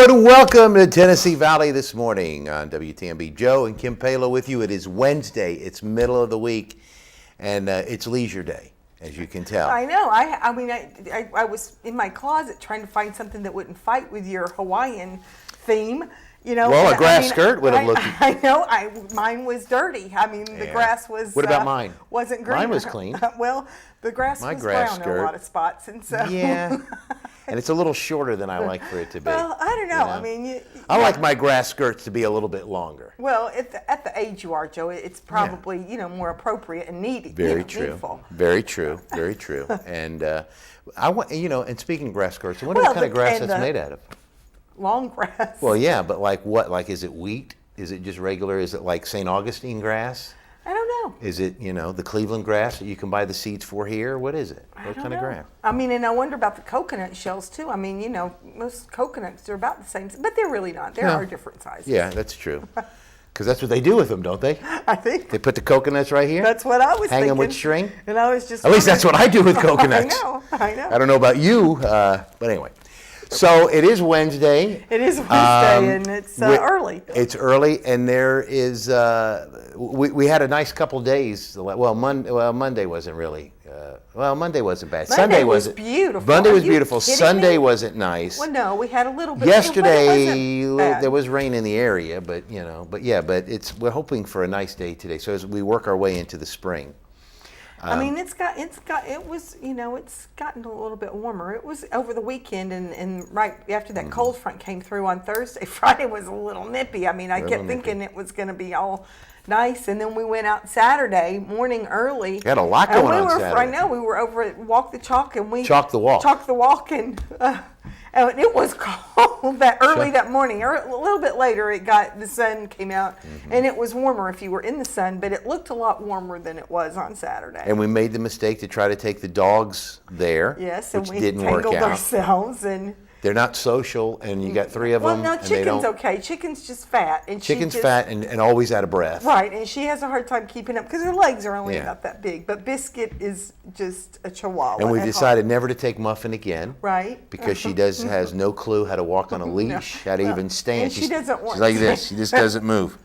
and welcome to Tennessee Valley this morning on WTMB. Joe and Kim Palo with you. It is Wednesday. It's middle of the week, and it's leisure day, as you can tell. I know. I was in my closet trying to find something that wouldn't fight with your Hawaiian theme. You know, well, a grass skirt would have looked. I know. Mine was dirty. I mean, the grass was. What about mine? Wasn't green. Mine was clean. Well, the grass was brown in a lot of spots, and so. Yeah. And it's a little shorter than I like for it to be. Well, I don't know. I mean, I like my grass skirts to be a little bit longer. Well, at the age you are, Joe, it's probably more appropriate and needed. Very true. Needful. Very true. Very true. And I want and speaking of grass skirts, I wonder what kind of grass that's made out of. Long grass. Well, yeah, but like what? Like, is it wheat? Is it just regular? Is it like St. Augustine grass? I don't know. Is it, the Cleveland grass that you can buy the seeds for here? What is it? What kind of grass? I mean, and I wonder about the coconut shells, too. I mean, most coconuts are about the same, but they're really not. There are different sizes. Yeah, that's true. Because that's what they do with them, don't they? I think. They put the coconuts right here? That's what I was thinking. Hang them with string? And I was just At least that's what I do with coconuts. I know. I don't know about you, but anyway. So it is Wednesday. It is Wednesday, and it's early. It's early, and there is. We had a nice couple days. Well, Monday wasn't really. Monday wasn't bad. Sunday was beautiful. Monday was beautiful. Sunday wasn't nice. Well, no, we had a little bit. Yesterday there was rain in the area, but we're hoping for a nice day today. So as we work our way into the spring. I mean, it's gotten a little bit warmer. It was over the weekend, and right after that cold front came through on Thursday, Friday was a little nippy. I mean, I kept thinking it was going to be all nice, and then we went out Saturday morning early. You had a lot going on Saturday. I know, we were over at Walk the Chalk, and we Chalk the Walk, and it was cold that morning. A little bit later, the sun came out, and it was warmer if you were in the sun, but it looked a lot warmer than it was on Saturday. And we made the mistake to try to take the dogs there, yes, which and we didn't work tangled out. ourselves, and they're not social, and you got three of them. Well, no, chicken's okay. Chicken's just fat, and chicken's fat and always out of breath. Right, and she has a hard time keeping up because her legs are only about that big. But Biscuit is just a chihuahua. And we've decided never to take Muffin again. Right. Because she has no clue how to walk on a leash, how to even stand. And she doesn't want. She's like this. She just doesn't move.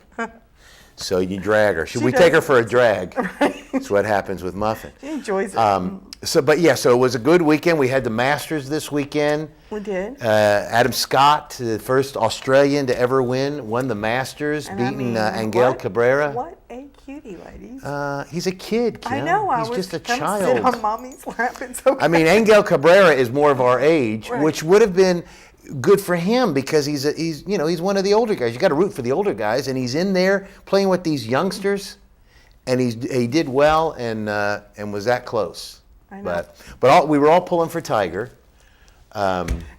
So you drag her. Should we take her for a drag? Right. That's what happens with Muffin. She enjoys it. So it was a good weekend. We had the Masters this weekend. We did. Adam Scott, the first Australian to ever won the Masters, beating Angel Cabrera. What a cutie, ladies. He's a kid, Kim. I know. He's just a child. Sit on mommy's lap. It's okay. I mean, Angel Cabrera is more of our age, right. Which would have been good for him because he's one of the older guys. You got to root for the older guys, and he's in there playing with these youngsters, and he did well and was that close. I know. But we were all pulling for Tiger.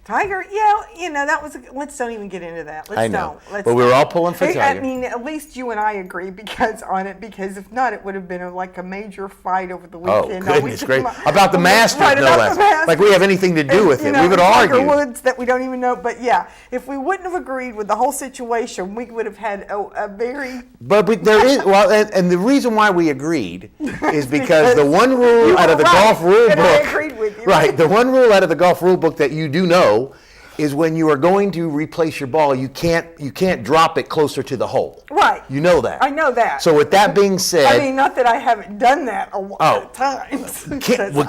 Tiger, that was. Let's don't even get into that. I know. But we were all pulling for Tiger. I mean, at least you and I agree because if not, it would have been like a major fight over the weekend. Oh, goodness gracious. About the Masters, no less. Like we have anything to do with it. We would argue. Tiger Woods that we don't even know. But yeah, if we wouldn't have agreed with the whole situation, we would have had a very. But there is, and the reason why we agreed is because the one rule out of the golf rule book. I agreed with you. Right. The one rule out of the golf rule book that you do know is when you are going to replace your ball, you can't drop it closer to the hole. Right. You know that. I know that. So with that being said, I mean, not that I haven't done that a lot of times.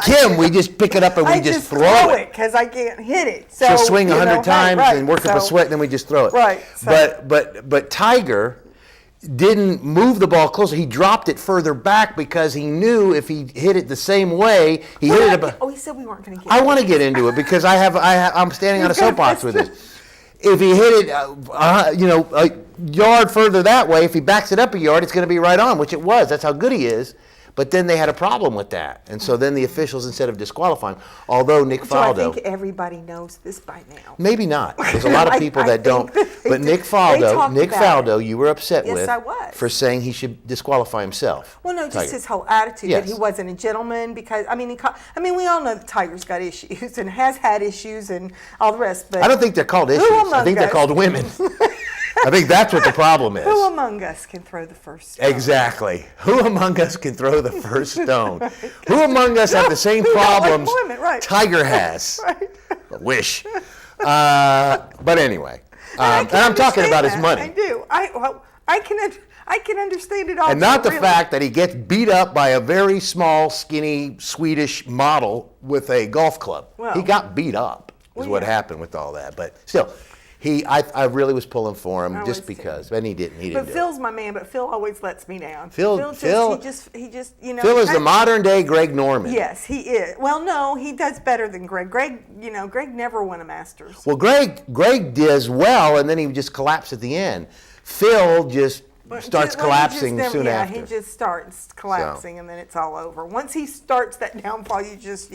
Kim, we just pick it up and we just throw it because I can't hit it. So she'll swing 100 times and work up a sweat, and then we just throw it. Right. So. But Tiger didn't move the ball closer. He dropped it further back because he knew if he hit it the same way, he said we weren't going to get. I want to get into it because I'm standing on a soapbox with this. If he hit it, a yard further that way, if he backs it up a yard, it's going to be right on, which it was. That's how good he is. But then they had a problem with that. And so then the officials, instead of disqualifying, although Nick Faldo. I think everybody knows this by now. Maybe not. There's a lot of people that don't. But Nick Faldo, you were upset with. Yes, I was. For saying he should disqualify himself. Well, no, just his whole attitude that he wasn't a gentleman because, we all know that Tiger's got issues and has had issues and all the rest. But I don't think they're called issues. I think they're called women. I think that's what the problem is. Who among us can throw the first stone? Exactly. Who among us can throw the first stone? Who among us have the same problems Tiger has? Right. I wish. But anyway. And I'm talking about his money. I do. I can understand it all. And not the fact that he gets beat up by a very small, skinny Swedish model with a golf club. Well, he got beat up, is what happened with all that. But still, I really was pulling for him just because, and he didn't. But Phil's my man. But Phil always lets me down. Phil, he just, you know. Phil is the modern day Greg Norman. Yes, he is. Well, no, he does better than Greg. Greg never won a Masters. Well, Greg does well, and then he just collapsed at the end. Phil just starts collapsing soon after. Yeah, he just starts collapsing, and then it's all over. Once he starts that downfall, you just,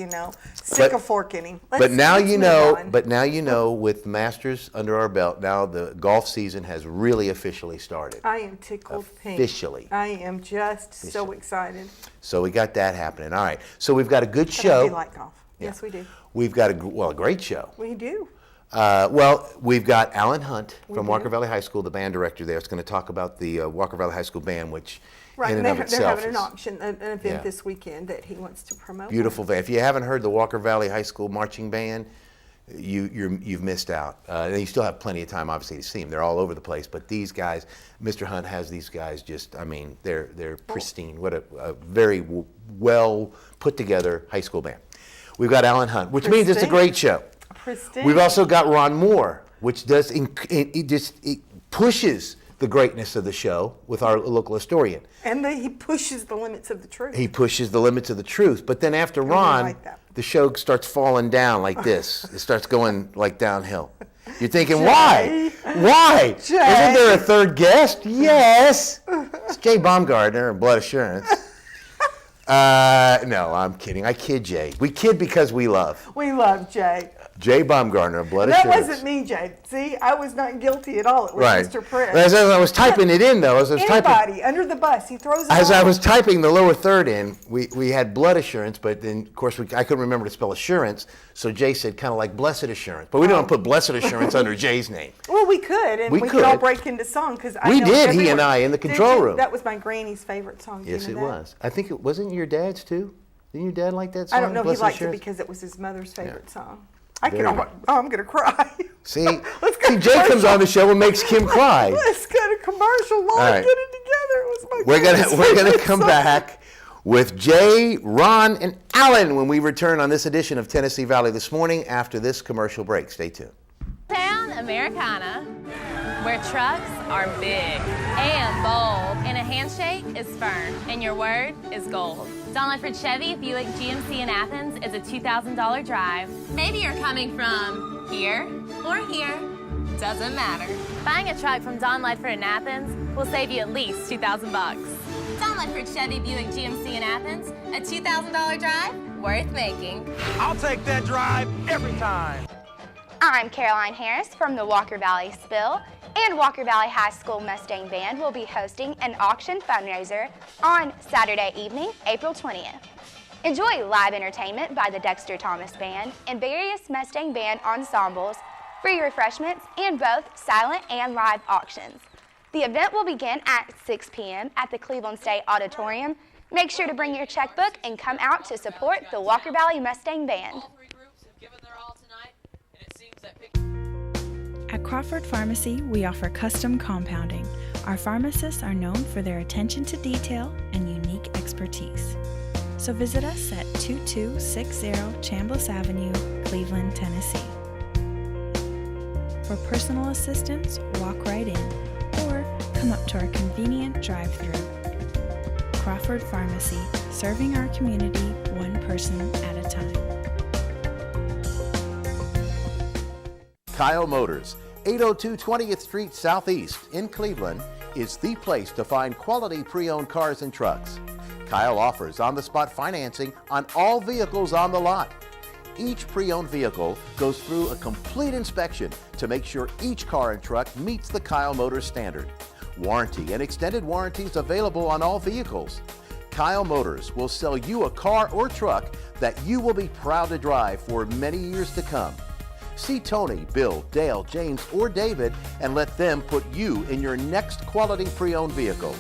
stick a fork in him. But now you know, with Masters under our belt, now the golf season has really officially started. I am tickled pink. Officially. I am just so excited. So we got that happening. All right. So we've got a good show. We like golf. Yeah. Yes, we do. We've got a great show. We do. We've got Alan Hunt from Walker Valley High School, the band director there. It's going to talk about the Walker Valley High School band, which in and of itself they're having an auction, an event this weekend that he wants to promote. Beautiful band. If you haven't heard the Walker Valley High School marching band, you've missed out. And you still have plenty of time, obviously, to see them. They're all over the place. But these guys, Mr. Hunt has these guys just, they're pristine. What a very well put together high school band. We've got Alan Hunt, which means it's a great show. Pristine. We've also got Ron Moore, which does it pushes the greatness of the show with our local historian. And he pushes the limits of the truth. He pushes the limits of the truth. But then after Ron, the show starts falling down like this. It starts going like downhill. You're thinking, Jay. Why? Jay. Isn't there a third guest? Yes. It's Jay Baumgartner and Blood Assurance. No, I'm kidding. I kid Jay. We kid because we love. We love Jay. Jay Baumgartner, Blood Assurance. That wasn't me, Jay. See, I was not guilty at all. It was Mr. Pritt. As I was typing it in, though, anybody under the bus, he throws it As I was typing the lower third in, we had Blood Assurance, but then, of course, I couldn't remember to spell assurance, so Jay said kind of like Blessed Assurance. But we don't put Blessed Assurance under Jay's name. Well, we could, and we could all break into song. We did, he and I, in the control room. That was my granny's favorite song. Yes, it was. I think it wasn't your dad's, too? Didn't your dad like that song? I don't know. He liked it because it was his mother's favorite song. I'm going to cry. See, Jay comes on the show and makes Kim cry. Let's go to commercial. Get it together. It was my We're gonna come back with Jay, Ron, and Alan when we return on this edition of Tennessee Valley This Morning after this commercial break. Stay tuned. Town Americana, where trucks are big and bold, and a handshake is firm, and your word is gold. Don Ledford Chevy Buick GMC in Athens is a $2,000 drive. Maybe you're coming from here or here, doesn't matter. Buying a truck from Don Ledford in Athens will save you at least $2,000. Don Ledford Chevy Buick GMC in Athens, a $2,000 drive worth making. I'll take that drive every time. I'm Caroline Harris from the Walker Valley Spill, and Walker Valley High School Mustang Band will be hosting an auction fundraiser on Saturday evening, April 20th. Enjoy live entertainment by the Dexter Thomas Band and various Mustang Band ensembles, free refreshments, and both silent and live auctions. The event will begin at 6 p.m. at the Cleveland State Auditorium. Make sure to bring your checkbook and come out to support the Walker Valley Mustang Band. At Crawford Pharmacy, we offer custom compounding. Our pharmacists are known for their attention to detail and unique expertise. So visit us at 2260 Chambliss Avenue, Cleveland, Tennessee. For personal assistance, walk right in or come up to our convenient drive-thru. Crawford Pharmacy, serving our community one person at a time. Kyle Motors, 802 20th Street Southeast in Cleveland, is the place to find quality pre-owned cars and trucks. Kyle offers on-the-spot financing on all vehicles on the lot. Each pre-owned vehicle goes through a complete inspection to make sure each car and truck meets the Kyle Motors standard. Warranty and extended warranties available on all vehicles. Kyle Motors will sell you a car or truck that you will be proud to drive for many years to come. See Tony, Bill, Dale, James, or David and let them put you in your next quality pre-owned vehicle.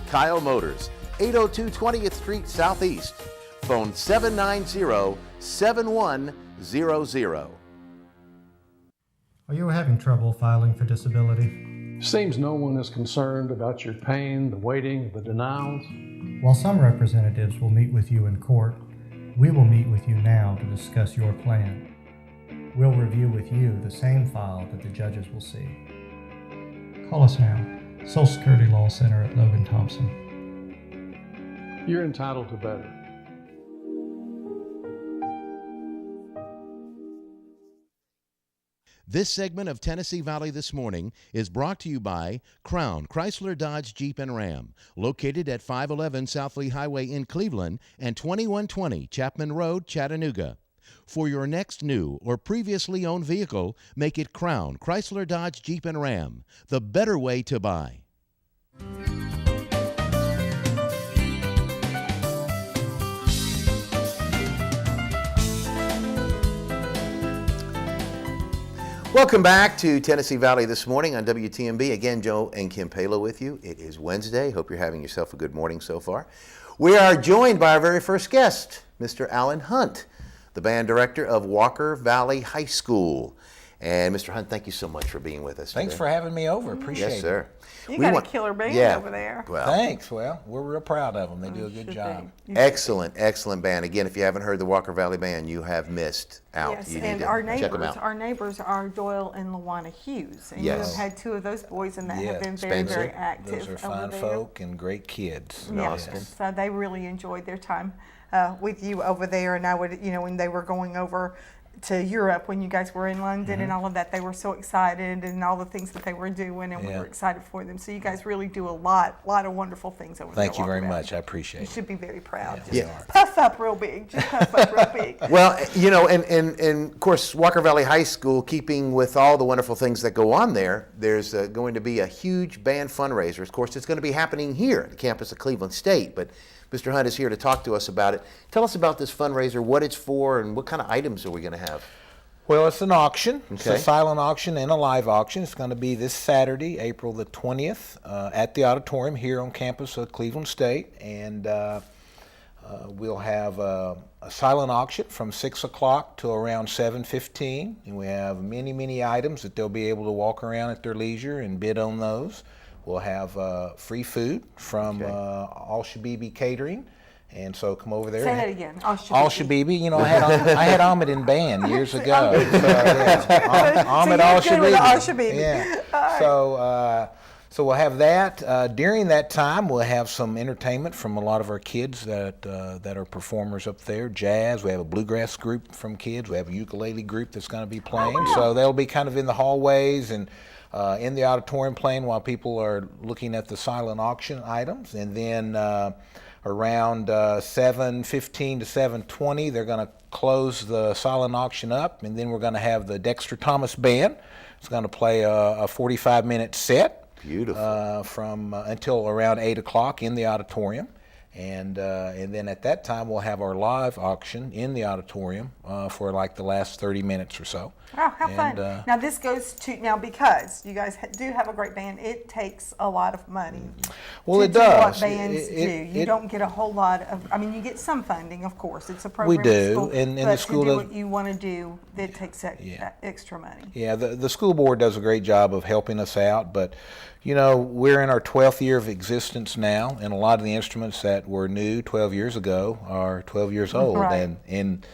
Kyle Motors, 802 20th Street Southeast. Phone 790-7100. Are you having trouble filing for disability? Seems no one is concerned about your pain, the waiting, the denials. While some representatives will meet with you in court, we will meet with you now to discuss your plan. We'll review with you the same file that the judges will see. Call us now, Social Security Law Center at Logan Thompson. You're entitled to better. This segment of Tennessee Valley This Morning is brought to you by Crown Chrysler Dodge Jeep and Ram, located at 511 South Lee Highway in Cleveland and 2120 Chapman Road, Chattanooga. For your next new or previously owned vehicle, make it Crown Chrysler Dodge Jeep and Ram, the better way to buy. Welcome back to Tennessee Valley This Morning on WTMB. Again, Joe and Kim Palo with you. It is Wednesday. Hope you're having yourself a good morning so far. We are joined by our very first guest, Mr. Alan Hunt, the band director of Walker Valley High School. And Mr. Hunt, thank you so much for being with us Thanks today. for having me over. Appreciate it. Yes, sir. You got a killer band over there. Well, Thanks. Well, we're real proud of them. They do a good job. excellent, excellent band. Again, if you haven't heard the Walker Valley Band, you have missed out. Yes, You need and to our check them neighbors, out. are Doyle and Lawana Hughes, and Yes. you have had two of those boys, and that Yeah, have been very, Spencer. very active. Those are over fine there. folk and great kids. Yes. Yes. So they really enjoyed their time with you over there, and I would, when they were going over to Europe when you guys were in London and all of that, they were so excited and all the things that they were doing, and we Yeah. were excited for them. So you guys really do a lot of wonderful things over there. Thank you very Walker Valley. much. I appreciate You it. should be very proud. Yeah, Just puff up real big. Just puff up real big. Well, and of course, Walker Valley High School, keeping with all the wonderful things that go on there, there's going to be a huge band fundraiser. Of course, it's going to be happening here at the campus of Cleveland State, but Mr. Hunt is here to talk to us about it. Tell us about this fundraiser, what it's for, and what kind of items are we going to have? Well, it's an auction. It's a Okay. silent auction and a live auction. It's going to be this Saturday, April the 20th, at the auditorium here on campus of Cleveland State. And we'll have a silent auction from 6 o'clock to around 7:15. And we have many, many items that they'll be able to walk around at their leisure and bid on those. We'll have free food from Al Shabibi Catering. And so come over there. Say that again. Al Shabibi. You know, I had Ahmed in band years ago. Ahmed Al Shabibi. Yeah. So we'll have that. During that time, we'll have some entertainment from a lot of our kids that are performers up there. Jazz. We have a bluegrass group from kids. We have a ukulele group that's going to be playing. Oh, wow. So they'll be kind of in the hallways and in the auditorium playing while people are looking at the silent auction items. And then around 7:15 to 7:20, they're going to close the silent auction up, and then we're going to have the Dexter Thomas Band. It's going to play a 45-minute set. Beautiful. From until around 8 o'clock in the auditorium. And then at that time, we'll have our live auction in the auditorium for like the last 30 minutes or so. Oh, how fun. Now this goes to, because you guys do have a great band, it takes a lot of money. Well, to it do does. what bands do. You don't get a whole lot of, you get some funding, of course. It's a program. We do, at school, and but the school to do does- what you want to do, it takes that extra money. Yeah, the school board does a great job of helping us out, but we're in our 12th year of existence now, and a lot of the instruments that were new 12 years ago are 12 years old. Right. And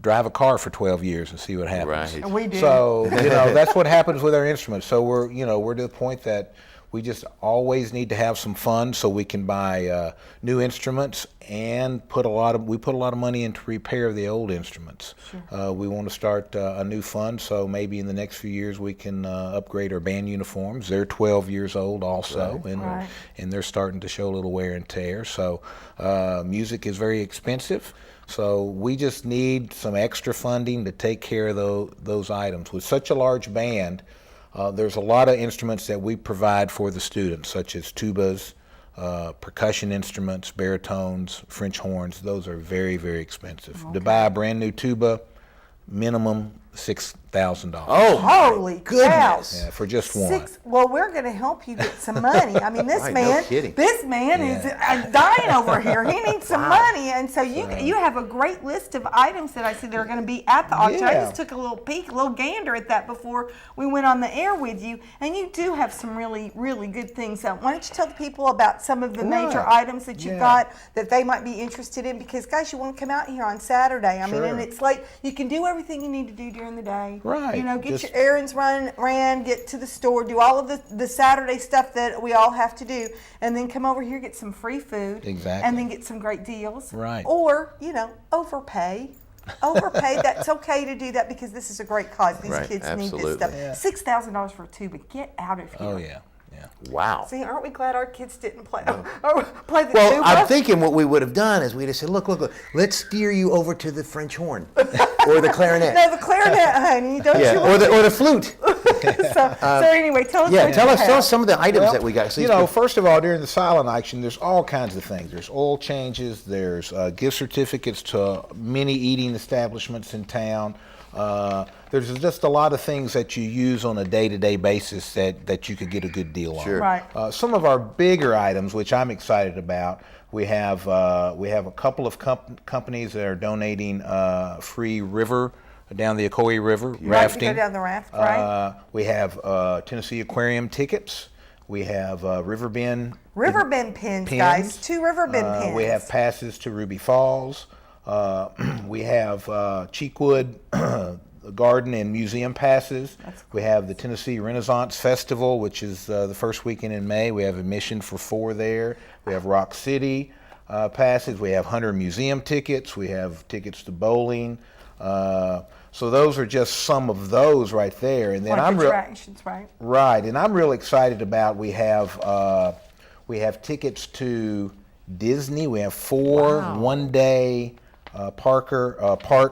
drive a car for 12 years and see what happens. Right. We do. So, that's what happens with our instruments. So we're to the point that we just always need to have some funds so we can buy new instruments and we put a lot of money into repair the old instruments. Sure. We want to start a new fund, so maybe in the next few years we can upgrade our band uniforms. They're 12 years old also, and they're starting to show a little wear and tear. So music is very expensive. So we just need some extra funding to take care of those items. With such a large band, there's a lot of instruments that we provide for the students, such as tubas, percussion instruments, baritones, French horns. Those are very, very expensive. Okay. To buy a brand new tuba, minimum $6,000. Oh, Holy goodness. Yeah, for just one. Well, we're going to help you get some money. I mean, Right, no kidding. this man is dying over here. He needs some money, and so you have a great list of items that I see that are going to be at the auction. I Yeah. just took a little peek, a little gander at that before we went on the air with you, and you do have some really, really good things. So why don't you tell the people about some of the major Right. items that you've Yeah. got that they might be interested in? Because guys, you want to come out here on Saturday. I mean, Sure. and it's late. You can do everything you need to do during the day. Right. You know, get Just- your errands ran, get to the store, do all of the Saturday stuff that we all have to do, and then come over here, get some free food. Exactly. And then get some great deals. Right. Or, overpay. Overpay, that's okay to do that because this is a great cause. These Right, kids need absolutely. this stuff. Yeah. $6,000 for a tube, but get out of here. Oh, yeah. Wow. See, aren't we glad our kids didn't play play the Well, tuba? I'm thinking what we would have done is we'd have said, look, let's steer you over to the French horn or the clarinet. No, the clarinet, honey. Don't you Or the flute. so anyway, tell us Yeah, what tell you us have. some of the items that we got. So First of all, during the silent auction, there's all kinds of things. There's oil changes. There's gift certificates to many eating establishments in town. There's just a lot of things that you use on a day-to-day basis that you could get a good deal on. Sure. Right. Some of our bigger items, which I'm excited about, we have a couple of companies that are donating free river down the Ocoee River rafting. Right, to go down the raft, right? We have Tennessee Aquarium tickets. We have Riverbend pins, guys. 2 Riverbend pins. We have passes to Ruby Falls. We have Cheekwood Garden and Museum passes. We have the Tennessee Renaissance Festival, which is the first weekend in May. We have admission for 4 there. We have Rock City passes. We have Hunter Museum tickets. We have tickets to bowling. So those are just some of those right there. And then attractions, right? Right, and I'm real excited about we have tickets to Disney. We have 4 one-day park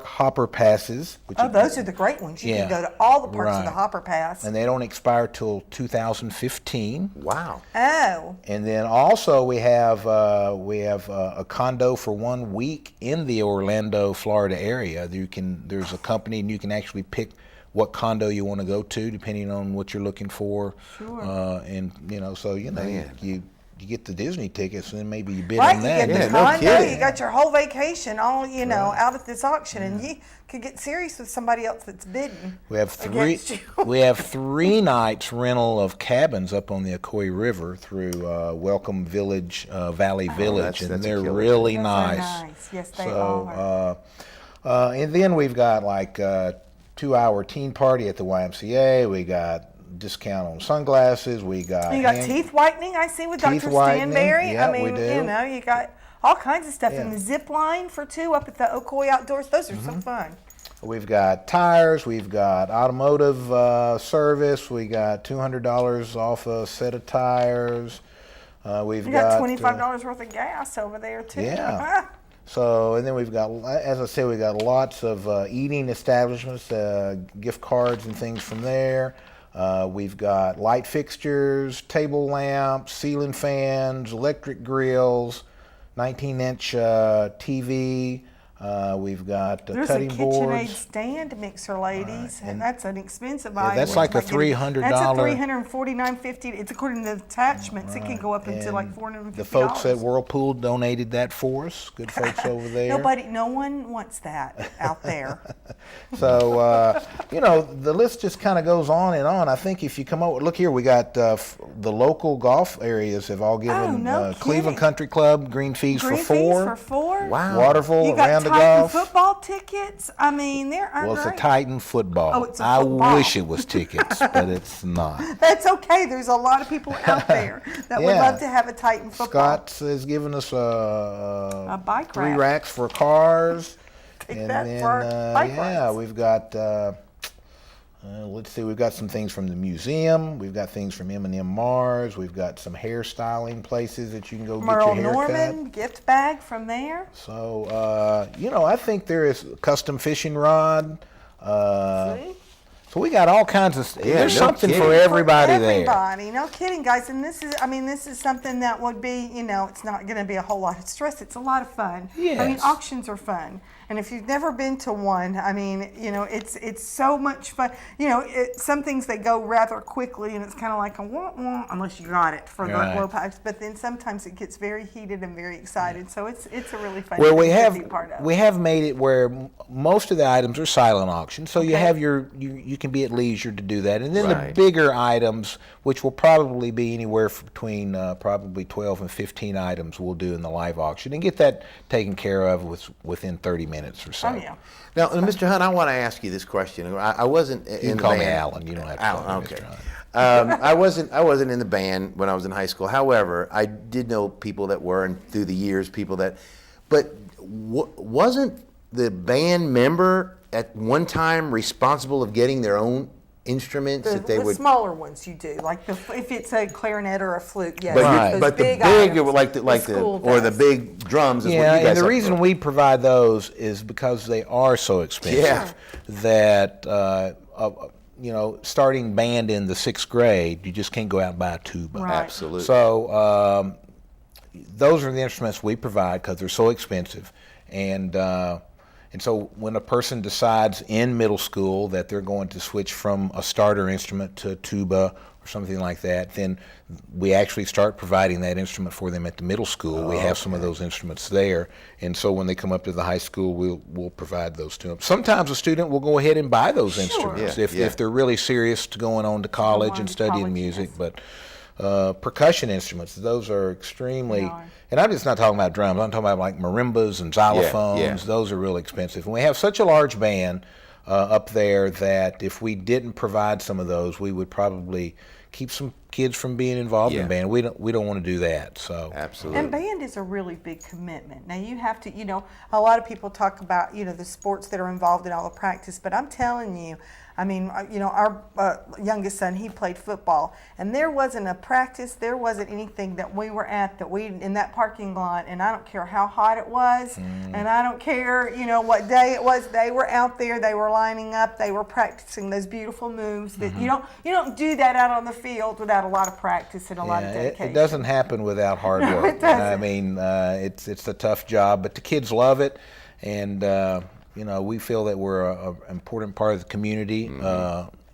hopper passes. Those are the great ones. You can go to all the parts of the Hopper Pass. And they don't expire till 2015. Wow. Oh. And then also we have a condo for 1 week in the Orlando, Florida area. There's a company and you can actually pick what condo you want to go to depending on what you're looking for. Sure. You get the Disney tickets, and then maybe you bid Right, on you that. get the condo, you got your whole vacation all, out at this auction, and you could get serious with somebody else that's bidding. We have against you. We have 3 nights rental of cabins up on the Ocoee River through Welcome Village, Valley Village, and they're really Those nice. are nice. Yes, they are. And then we've got like 2-hour teen party at the YMCA. We got discount on sunglasses. We got you got teeth whitening. I see with teeth Dr. whitening, Stanberry. yeah, I mean, we do. you got all kinds of stuff. And the zip line for 2 up at the Ocoee Outdoors. Those are some fun. We've got tires. We've got automotive service. We got $200 off a set of tires. We've You got $25 worth of gas over there too. Yeah. So, and then we've got, as I said, we've got lots of eating establishments, gift cards and things from there. We've got light fixtures, table lamps, ceiling fans, electric grills, 19-inch TV. We've got There's cutting a KitchenAid boards. stand mixer, ladies, and that's an expensive Yeah, item. that's like a It's getting- $300. That's a $349.50. It's according to the attachments. It can go up into like $450. The folks at Whirlpool donated that for us. Good folks over there. No one wants that out there. So, the list just kind of goes on and on. I think if you come over, look here, we got the local golf areas have all given Cleveland Country Club green fees for 4. Fees for 4. Wow. Waterville, You got around the Titan golf. football tickets. I mean, there are Well, it's a great. Titan football. Oh, it's a I football. wish it was tickets, but it's not. That's okay. There's a lot of people out there that would Yeah. love to have a Titan football. Scott has given us a bike 3 rack. racks for cars. Take that for our bike racks. We've got, let's see, we've got some things from the museum. We've got things from M&M Mars. We've got some hairstyling places that you can go Merle get your hair Norman gift bag from there. So, I think there is a custom fishing rod. See? So we got all kinds of. There's no something kidding. for everybody there. Everybody, no kidding, guys. And this is something that would be, it's not going to be a whole lot of stress. It's a lot of fun. Yes. I mean, auctions are fun. And if you've never been to one, I mean, it's so much fun. Some things they go rather quickly, and it's kind of like a wah-wah, unless you got it for the low pipes. But then sometimes it gets very heated and very excited. So it's a really fun thing to be part of. We have made it where most of the items are silent auction, so you have you can be at leisure to do that. And then the bigger items, which will probably be anywhere between probably 12 and 15 items, we'll do in the live auction and get that taken care of within 30 minutes or so. Oh, yeah. Now, Mr. Hunt, I want to ask you this question. I wasn't in the band. You can call me Alan. You don't have to call me Mr. Hunt. I wasn't in the band when I was in high school. However, I did know people that were, and through the years, but wasn't the band member at one time responsible of getting their own instruments that they the would? smaller ones you do, like if it's a clarinet or a flute, yes. But the big items, or the big drums is what you guys and the have reason for. we provide those is because they are so expensive that starting band in the 6th grade, you just can't go out and buy a tuba. Right. Absolutely. So those are the instruments we provide because they're so expensive, and so when a person decides in middle school that they're going to switch from a starter instrument to a tuba or something like that, then we actually start providing that instrument for them at the middle school. We have some of those instruments there, and so when they come up to the high school, we'll provide those to them. Sometimes a student will go ahead and buy those instruments if they're really serious to going on to college and studying music, but percussion instruments, those are extremely, and I'm just not talking about drums, I'm talking about like marimbas and xylophones. Those are really expensive. And we have such a large band up there that if we didn't provide some of those, we would probably keep some kids from being involved in band. We don't want to do that. So absolutely. And band is a really big commitment. Now you have to, a lot of people talk about, the sports that are involved in all the practice, but I'm telling you, I mean, our youngest son, he played football, and there wasn't a practice, there wasn't anything that we were at in that parking lot, and I don't care how hot it was, and I don't care, what day it was, they were out there, they were lining up, they were practicing those beautiful moves that you don't do that out on the field without a lot of practice and a lot of dedication. It doesn't happen without hard work. It doesn't. I mean, it's a tough job, but the kids love it, and we feel that we're an important part of the community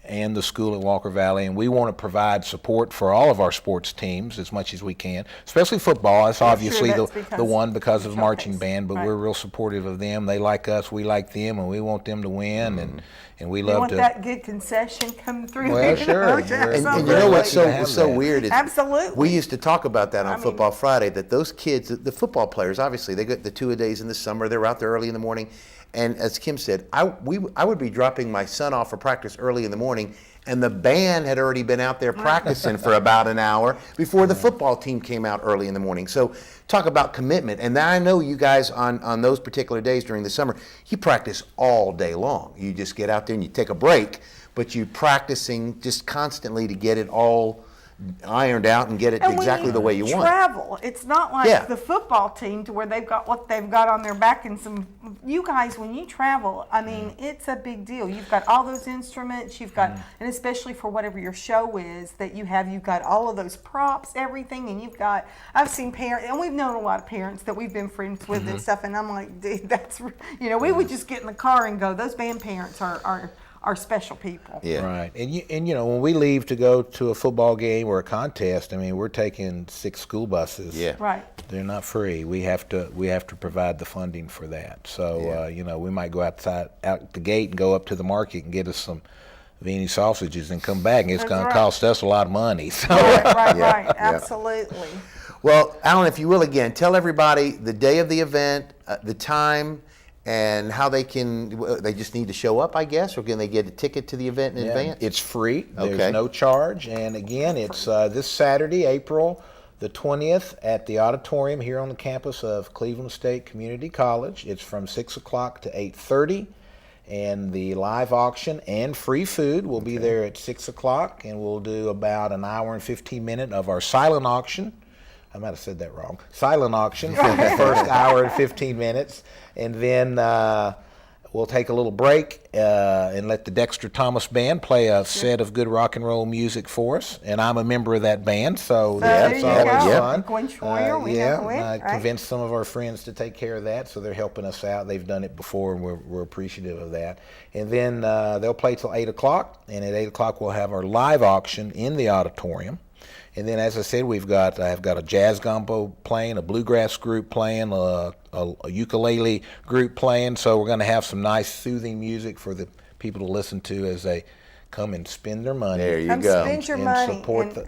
and the school at Walker Valley, and we want to provide support for all of our sports teams as much as we can, especially football. That's obviously the one because of marching band, but we're real supportive of them. They like us, we like them, and we want them to win, and we love to. You want that good concession coming through? Well, sure. And you know what's so weird is absolutely. We used to talk about that on Football Friday, that those kids, the football players, obviously they get the 2-a-days in the summer. They're out there early in the morning. And as Kim said, I would be dropping my son off for practice early in the morning, and the band had already been out there practicing for about an hour before the football team came out early in the morning. So talk about commitment. And I know you guys on those particular days during the summer, you practice all day long. You just get out there and you take a break, but you're practicing just constantly to get it all ironed out and get it exactly the way you want. Travel. It's not like the football team to where they've got what they've got on their back and some. You guys, when you travel, I mean, it's a big deal. You've got all those instruments. You've got, and especially for whatever your show is that you've got all of those props, everything, and you've got. I've seen parents, and we've known a lot of parents that we've been friends with and stuff, and I'm like, dude, that's we would just get in the car and go. Those band parents are special people. Yeah. Right. And when we leave to go to a football game or a contest, I mean, we're taking 6 school buses. Yeah. Right. They're not free. We have to provide the funding for that. So we might go out the gate and go up to the market and get us some Viennese sausages and come back, and it's going to cost us a lot of money. So. Right. Absolutely. Well, Alan, if you will, again, tell everybody the day of the event, the time, and how they just need to show up, I guess, or can they get a ticket to the event in advance? It's free. There's no charge. And again, it's this Saturday, April the 20th at the auditorium here on the campus of Cleveland State Community College. It's from 6 o'clock to 8:30. And the live auction and free food will be there at 6 o'clock. And we'll do about an hour and 15 minutes of our silent auction. I might have said that wrong. Silent auction for the first hour and 15 minutes. And then we'll take a little break and let the Dexter Thomas Band play a set of good rock and roll music for us. And I'm a member of that band, so that's always fun. Gwen Schroyer, we know Gwen, I right? convinced some of our friends to take care of that, so they're helping us out. They've done it before, and we're appreciative of that. And then they'll play till 8 o'clock, and at 8 o'clock we'll have our live auction in the auditorium. And then, as I said, I've got a jazz gumbo playing, a bluegrass group playing, a ukulele group playing. So we're going to have some nice, soothing music for the people to listen to as they come and spend their money. There you Come go. spend your and money.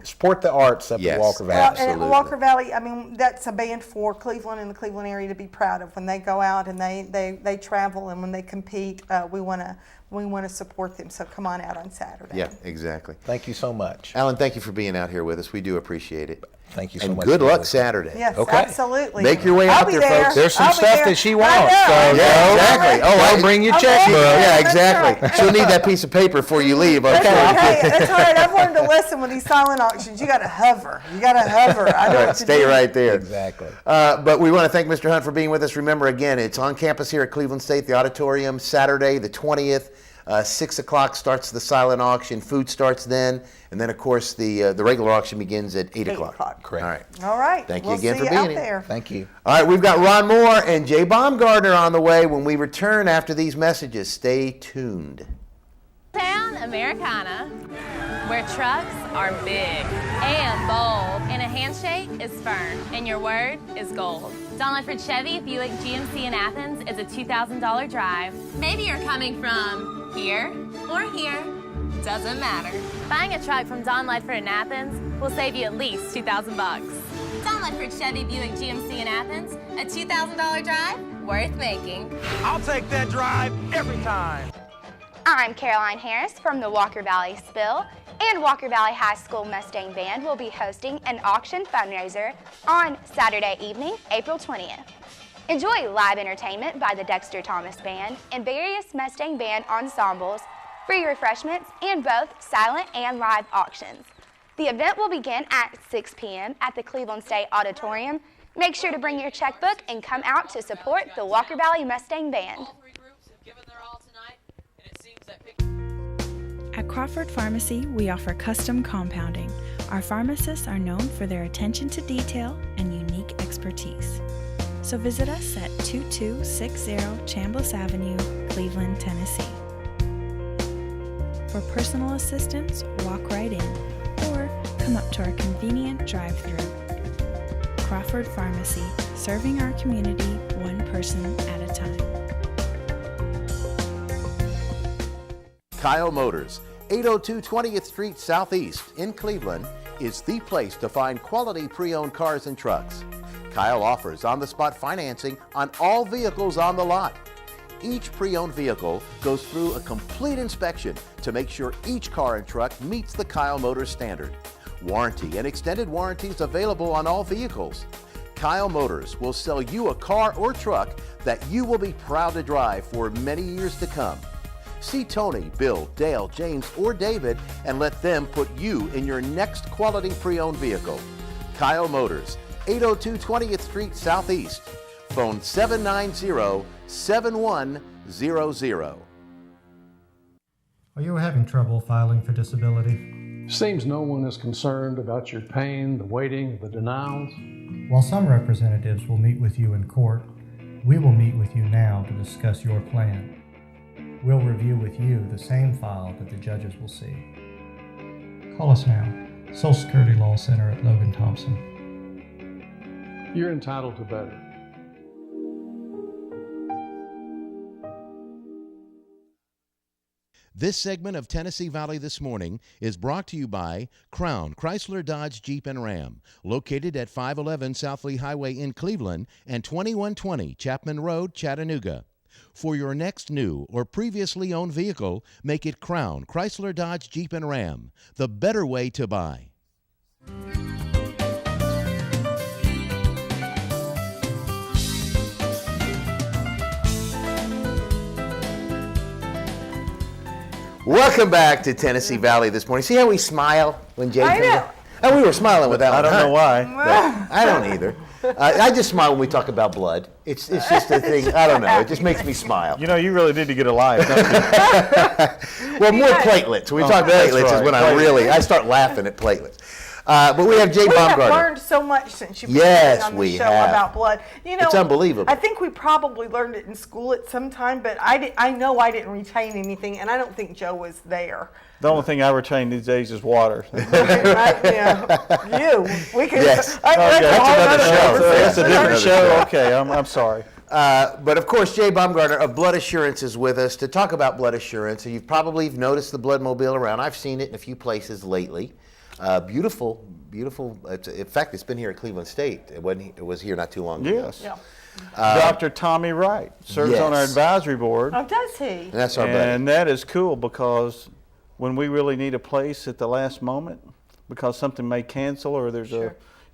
support the arts up at Walker Valley. And at Walker Valley, I mean, that's a band for Cleveland and the Cleveland area to be proud of. When they go out and they travel and when they compete, we want to support them. So come on out on Saturday. Yeah, exactly. Thank you so much. Alan, thank you for being out here with us. We do appreciate it. Thank you so and much. good luck Saturday. Yes, Okay. absolutely. Make your way I'll out be there, folks. There's some I'll be stuff there. that she I wants. know. So Yeah, exactly. I'll bring you I'm checkbook. ready. Yeah, That's exactly. right. She'll need that piece of paper before you leave. That's Okay. okay. That's all right. I've learned a lesson with these silent auctions. You got to hover. I know what to Stay do. right there. Exactly. But we want to thank Mr. Hunt for being with us. Remember, again, it's on campus here at Cleveland State, the auditorium, Saturday, the 20th. 6 o'clock starts the silent auction. Food starts then. And then, of course, the regular auction begins at 8 o'clock. Correct. All right. All right. Thank you We'll again see for you being out here. there. Thank you. All right, we've got Ron Moore and Jay Baumgartner on the way when we return after these messages. Stay tuned. Town Americana, where trucks are big and bold, and a handshake is firm, and your word is gold. Don Ledford Chevy Buick GMC in Athens is a $2,000 drive. Maybe you're coming from here or here, doesn't matter. Buying a truck from Don Ledford in Athens will save you at least $2,000. Don Ledford Chevy Buick GMC in Athens, a $2,000 drive worth making. I'll take that drive every time. I'm Caroline Harris from the Walker Valley Spill, and Walker Valley High School Mustang Band will be hosting an auction fundraiser on Saturday evening, April 20th. Enjoy live entertainment by the Dexter Thomas Band and various Mustang Band ensembles, free refreshments, and both silent and live auctions. The event will begin at 6 p.m. at the Cleveland State Auditorium. Make sure to bring your checkbook and come out to support the Walker Valley Mustang Band. At Crawford Pharmacy, we offer custom compounding. Our pharmacists are known for their attention to detail and unique expertise. So visit us at 2260 Chambliss Avenue, Cleveland, Tennessee. For personal assistance, walk right in or come up to our convenient drive-thru. Crawford Pharmacy, serving our community one person at a time. Kyle Motors, 802 20th Street Southeast in Cleveland, is the place to find quality pre-owned cars and trucks. Kyle offers on-the-spot financing on all vehicles on the lot. Each pre-owned vehicle goes through a complete inspection to make sure each car and truck meets the Kyle Motors standard. Warranty and extended warranties available on all vehicles. Kyle Motors will sell you a car or truck that you will be proud to drive for many years to come. See Tony, Bill, Dale, James, or David and let them put you in your next quality pre-owned vehicle. Kyle Motors, 802 20th Street Southeast. Phone 790-7100. Are you having trouble filing for disability? Seems no one is concerned about your pain, the waiting, the denials. While some representatives will meet with you in court, we will meet with you now to discuss your plan. We'll review with you the same file that the judges will see. Call us now. Social Security Law Center at Logan Thompson. You're entitled to better. This segment of Tennessee Valley This Morning is brought to you by Crown Chrysler Dodge Jeep and Ram, located at 511 South Lee Highway in Cleveland and 2120 Chapman Road, Chattanooga. For your next new or previously owned vehicle, make it Crown Chrysler Dodge Jeep and Ram, the better way to buy. Welcome back to Tennessee Valley This Morning. See how we smile when Jay I comes know. in? And we were smiling with that. I don't know why. I don't either. I just smile when we talk about blood. It's just a thing. I don't know. It just makes me smile. You know, you really need to get a life, don't you? Well, more platelets. When we talk that's platelets is right. when I start laughing at platelets. But we have Jay We have Baumgartner. learned so much since you've been Yes, on the we show have. about blood. You know, It's unbelievable. I think we probably learned it in school at some time, but I know I didn't retain anything, and I don't think Joe was there. The only thing I retain these days is water. Right? You. We can. Yes. That's a different Another show. show. Okay, I'm sorry. But of course, Jay Baumgartner of Blood Assurance is with us to talk about blood assurance. And you've probably noticed the blood mobile around. I've seen it in a few places lately. Beautiful. In fact, it's been here at Cleveland State. It was here not too long ago. Yes. Yeah. Dr. Tommy Wright serves on our yes. advisory board. Oh, does he? And that's our buddy. And that is cool because when we really need a place at the last moment, because something may cancel or there's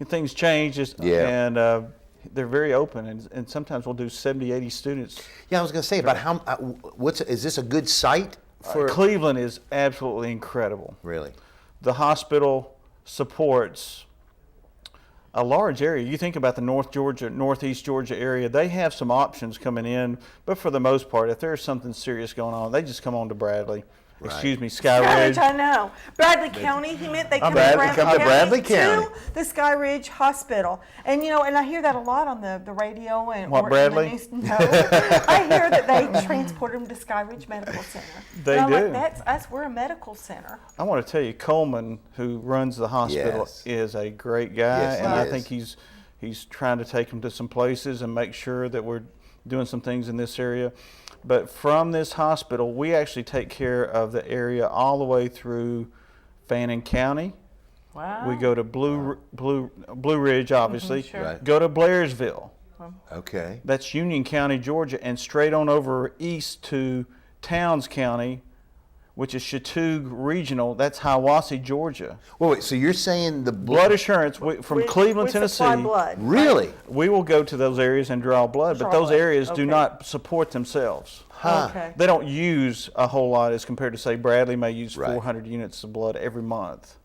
things change, and they're very open, and sometimes we'll do 70, 80 students. Yeah, I was going to say about how. Is this a good site for Cleveland is absolutely incredible. Really? The hospital supports a large area. You think about the Northeast Georgia area, they have some options coming in, but for the most part, if there's something serious going on, they just come on to Bradley. Right. Excuse me, Sky Ridge. I know. Bradley County, he meant they come to Bradley County to the Sky Ridge Hospital. And and I hear that a lot on the radio. And What, Bradley? No. I hear that they transport them to Sky Ridge Medical Center. They and I'm do. like, that's us. We're a medical center. I want to tell you, Coleman, who runs the hospital, Yes. is a great guy, Yes, he and I is. think he's trying to take them to some places and make sure that we're doing some things in this area. But from this hospital, we actually take care of the area all the way through Fannin County. Wow. We go to Blue Ridge, obviously. sure. Right. Go to Blairsville. Okay. That's Union County, Georgia, and straight on over east to Towns County, which is Chattooga Regional. That's Hiawassee, Georgia. Wait. So you're saying the Blood assurance from Cleveland, we Tennessee. supply blood. Really? We will go to those areas and draw blood, but those areas do not support themselves. Huh. Okay. They don't use a whole lot as compared to, say, Bradley may use Right. 400 units of blood every month.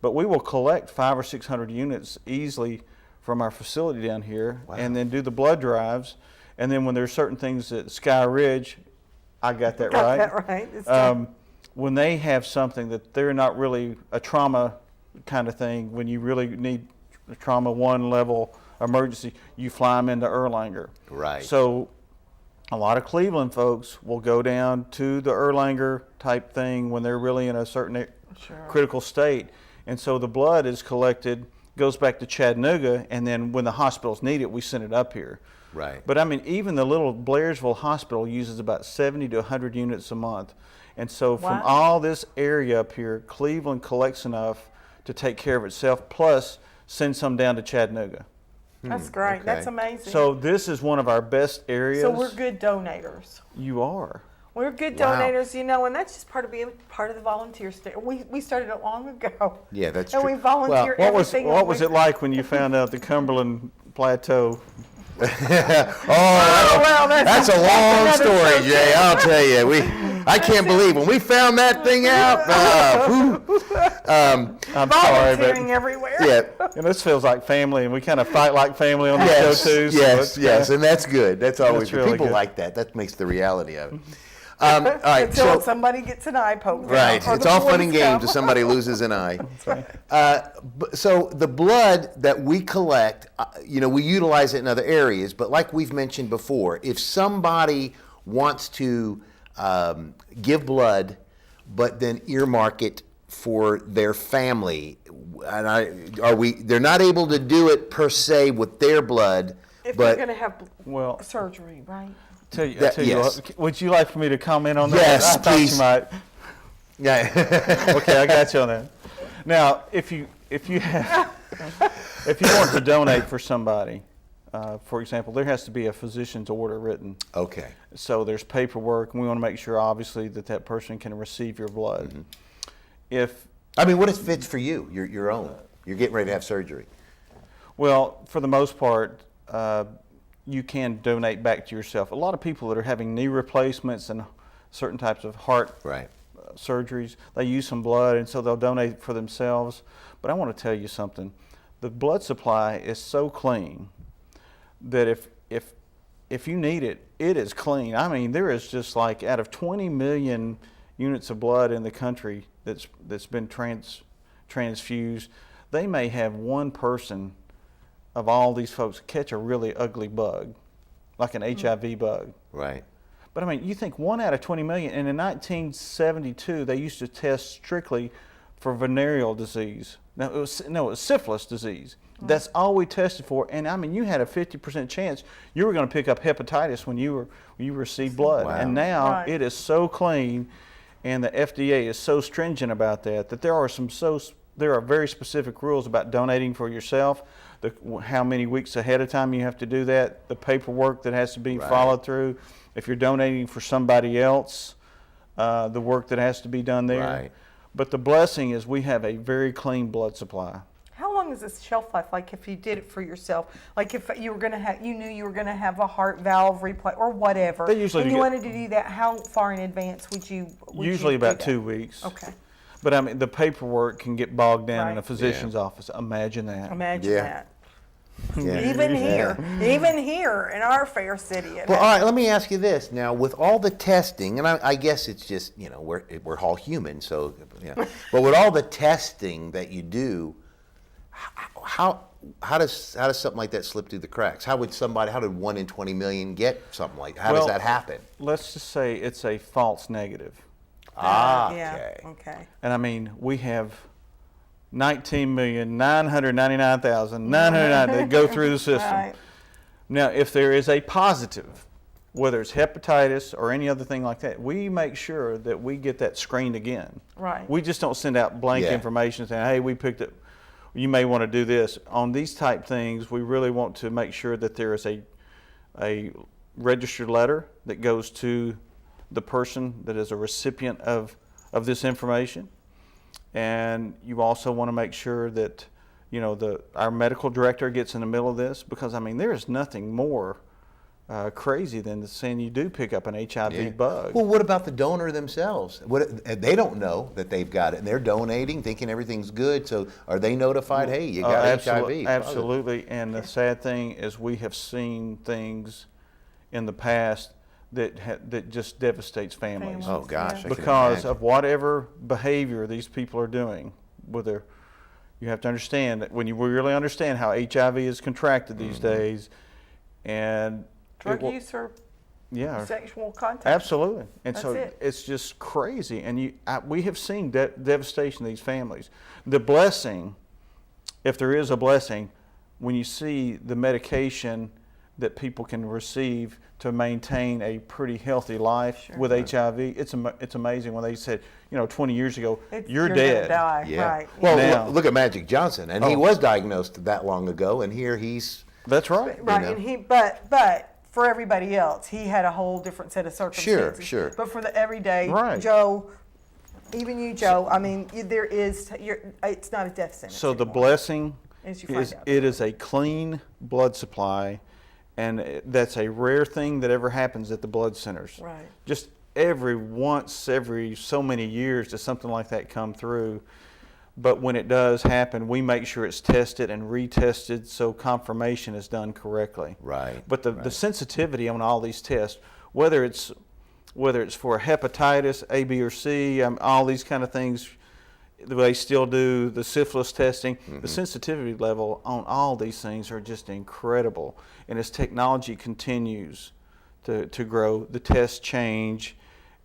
But we will collect 500 or 600 units easily from our facility down here, and then do the blood drives. And then when there's certain things at Sky Ridge, I got that right. Got that right. It's time. When they have something that they're not really a trauma kind of thing, when you really need a trauma 1 level emergency, you fly them into Erlanger. Right. So a lot of Cleveland folks will go down to the Erlanger type thing when they're really in a certain critical state. And so the blood is collected, goes back to Chattanooga, and then when the hospitals need it, we send it up here. Right. But I mean, even the little Blairsville Hospital uses about 70 to 100 units a month. And so from all this area up here, Cleveland collects enough to take care of itself, plus send some down to Chattanooga. That's great. okay. That's amazing. So this is one of our best areas. So we're good donators. You are. We're good Wow. donators, and that's just part of being part of the volunteer state. We started it long ago. Yeah, that's and true. we volunteer What was everything. it like when you found out the Cumberland Plateau? That's a long story, Jay. I'll tell you. I can't believe when we found that thing out. I'm sorry, Volunteering but everywhere. Yeah. this feels like family, and we kind of fight like family on the show too. So Yes, and that's good. That's always That's really people good. like that. That makes the reality of it. All right, Until so somebody gets an eye poked. right, or it's the all fun and police games come. until somebody loses an eye. So the blood that we collect, we utilize it in other areas. But like we've mentioned before, if somebody wants to give blood, but then earmark it for their family, and they're not able to do it per se with their blood, If but they're going to have Well, surgery, right? tell you, yes. would you like for me to comment on that? Yes, I thought please. you might. yeah. Okay, I got you on that. Now, if you want to donate for somebody, for example, there has to be a physician's order written. Okay. So there's paperwork, and we want to make sure, obviously, that person can receive your blood. Mm-hmm. What if it's for you, your own? You're getting ready to have surgery. Well, for the most part, you can donate back to yourself. A lot of people that are having knee replacements and certain types of heart surgeries, they use some blood, and so they'll donate for themselves. But I want to tell you something. the blood supply is so clean that if you need it, it is clean. I mean, there is just like out of 20 million units of blood in the country that's been transfused, they may have one person of all these folks catch a really ugly bug, like an HIV bug. Right. But I mean, you think 1 out of 20 million, and in 1972, they used to test strictly for venereal disease. Now, it was syphilis disease. That's all we tested for, and I mean, you had a 50% chance you were going to pick up hepatitis when you received blood. Wow. And now it is so clean, and the FDA is so stringent about that there are very specific rules about donating for yourself. How many weeks ahead of time you have to do that, the paperwork that has to be followed through. If you're donating for somebody else, the work that has to be done there. Right. But the blessing is we have a very clean blood supply. How long is this shelf life? Like if you did it for yourself, like if you were going to have, you knew you were going to have a heart valve replaced or whatever, They usually and you get- wanted to do that, how far in advance would you Usually do about that? 2 weeks. Okay. But I mean, the paperwork can get bogged down in a Right. physician's office. Imagine that. Imagine Yeah. that. Yeah. Even here in our fair city. Well, all right, let me ask you this. Now, with all the testing, and I guess it's just, you know, we're all human, so, you know, but with all the testing that you do, how does something like that slip through the cracks? How did 1 in 20 million get something like that? How does that happen? Let's just say it's a false negative. Yeah. Okay. Okay. And I mean, we have 19,999,999 that go through the system. Right. Now, if there is a positive, whether it's hepatitis or any other thing like that, we make sure that we get that screened again. Right. We just don't send out blank information saying, hey, we picked it, you may want to do this. On these type things, we really want to make sure that there is a registered letter that goes to the person that is a recipient of this information. And you also want to make sure that, you know, our medical director gets in the middle of this, because I mean, there is nothing more crazy than saying you do pick up an HIV bug. Well, what about the donor themselves? They don't know that they've got it, and they're donating, thinking everything's good. So, are they notified? Hey, you got HIV? Absolutely. And the sad thing is, we have seen things in the past that just devastates families. Oh gosh, I can because imagine. of whatever behavior these people are doing. Whether you have to understand that when you really understand how HIV is contracted these days, and Drug use or sexual contact. absolutely, and That's so it. it's just crazy. And we have seen devastation in these families. The blessing, if there is a blessing, when you see the medication that people can receive to maintain a pretty healthy life with HIV, it's amazing. When they said, you know, 20 years ago, you're dead. Gonna die. Yeah. Right. Well, Now- look at Magic Johnson, and he was diagnosed that long ago, and here he's. That's right. Right, know. and but for everybody else, he had a whole different set of circumstances. Sure. But for the everyday Right. Joe, even you, Joe, I mean, it's not a death sentence. So the anymore. blessing As you find out. it is a clean blood supply, and that's a rare thing that ever happens at the blood centers. Right. Just every so many years does something like that come through. But when it does happen, we make sure it's tested and retested so confirmation is done correctly. Right. But the sensitivity on all these tests, whether it's for hepatitis, A, B, or C, all these kind of things, they still do the syphilis testing. The sensitivity level on all these things are just incredible. And as technology continues to grow, the tests change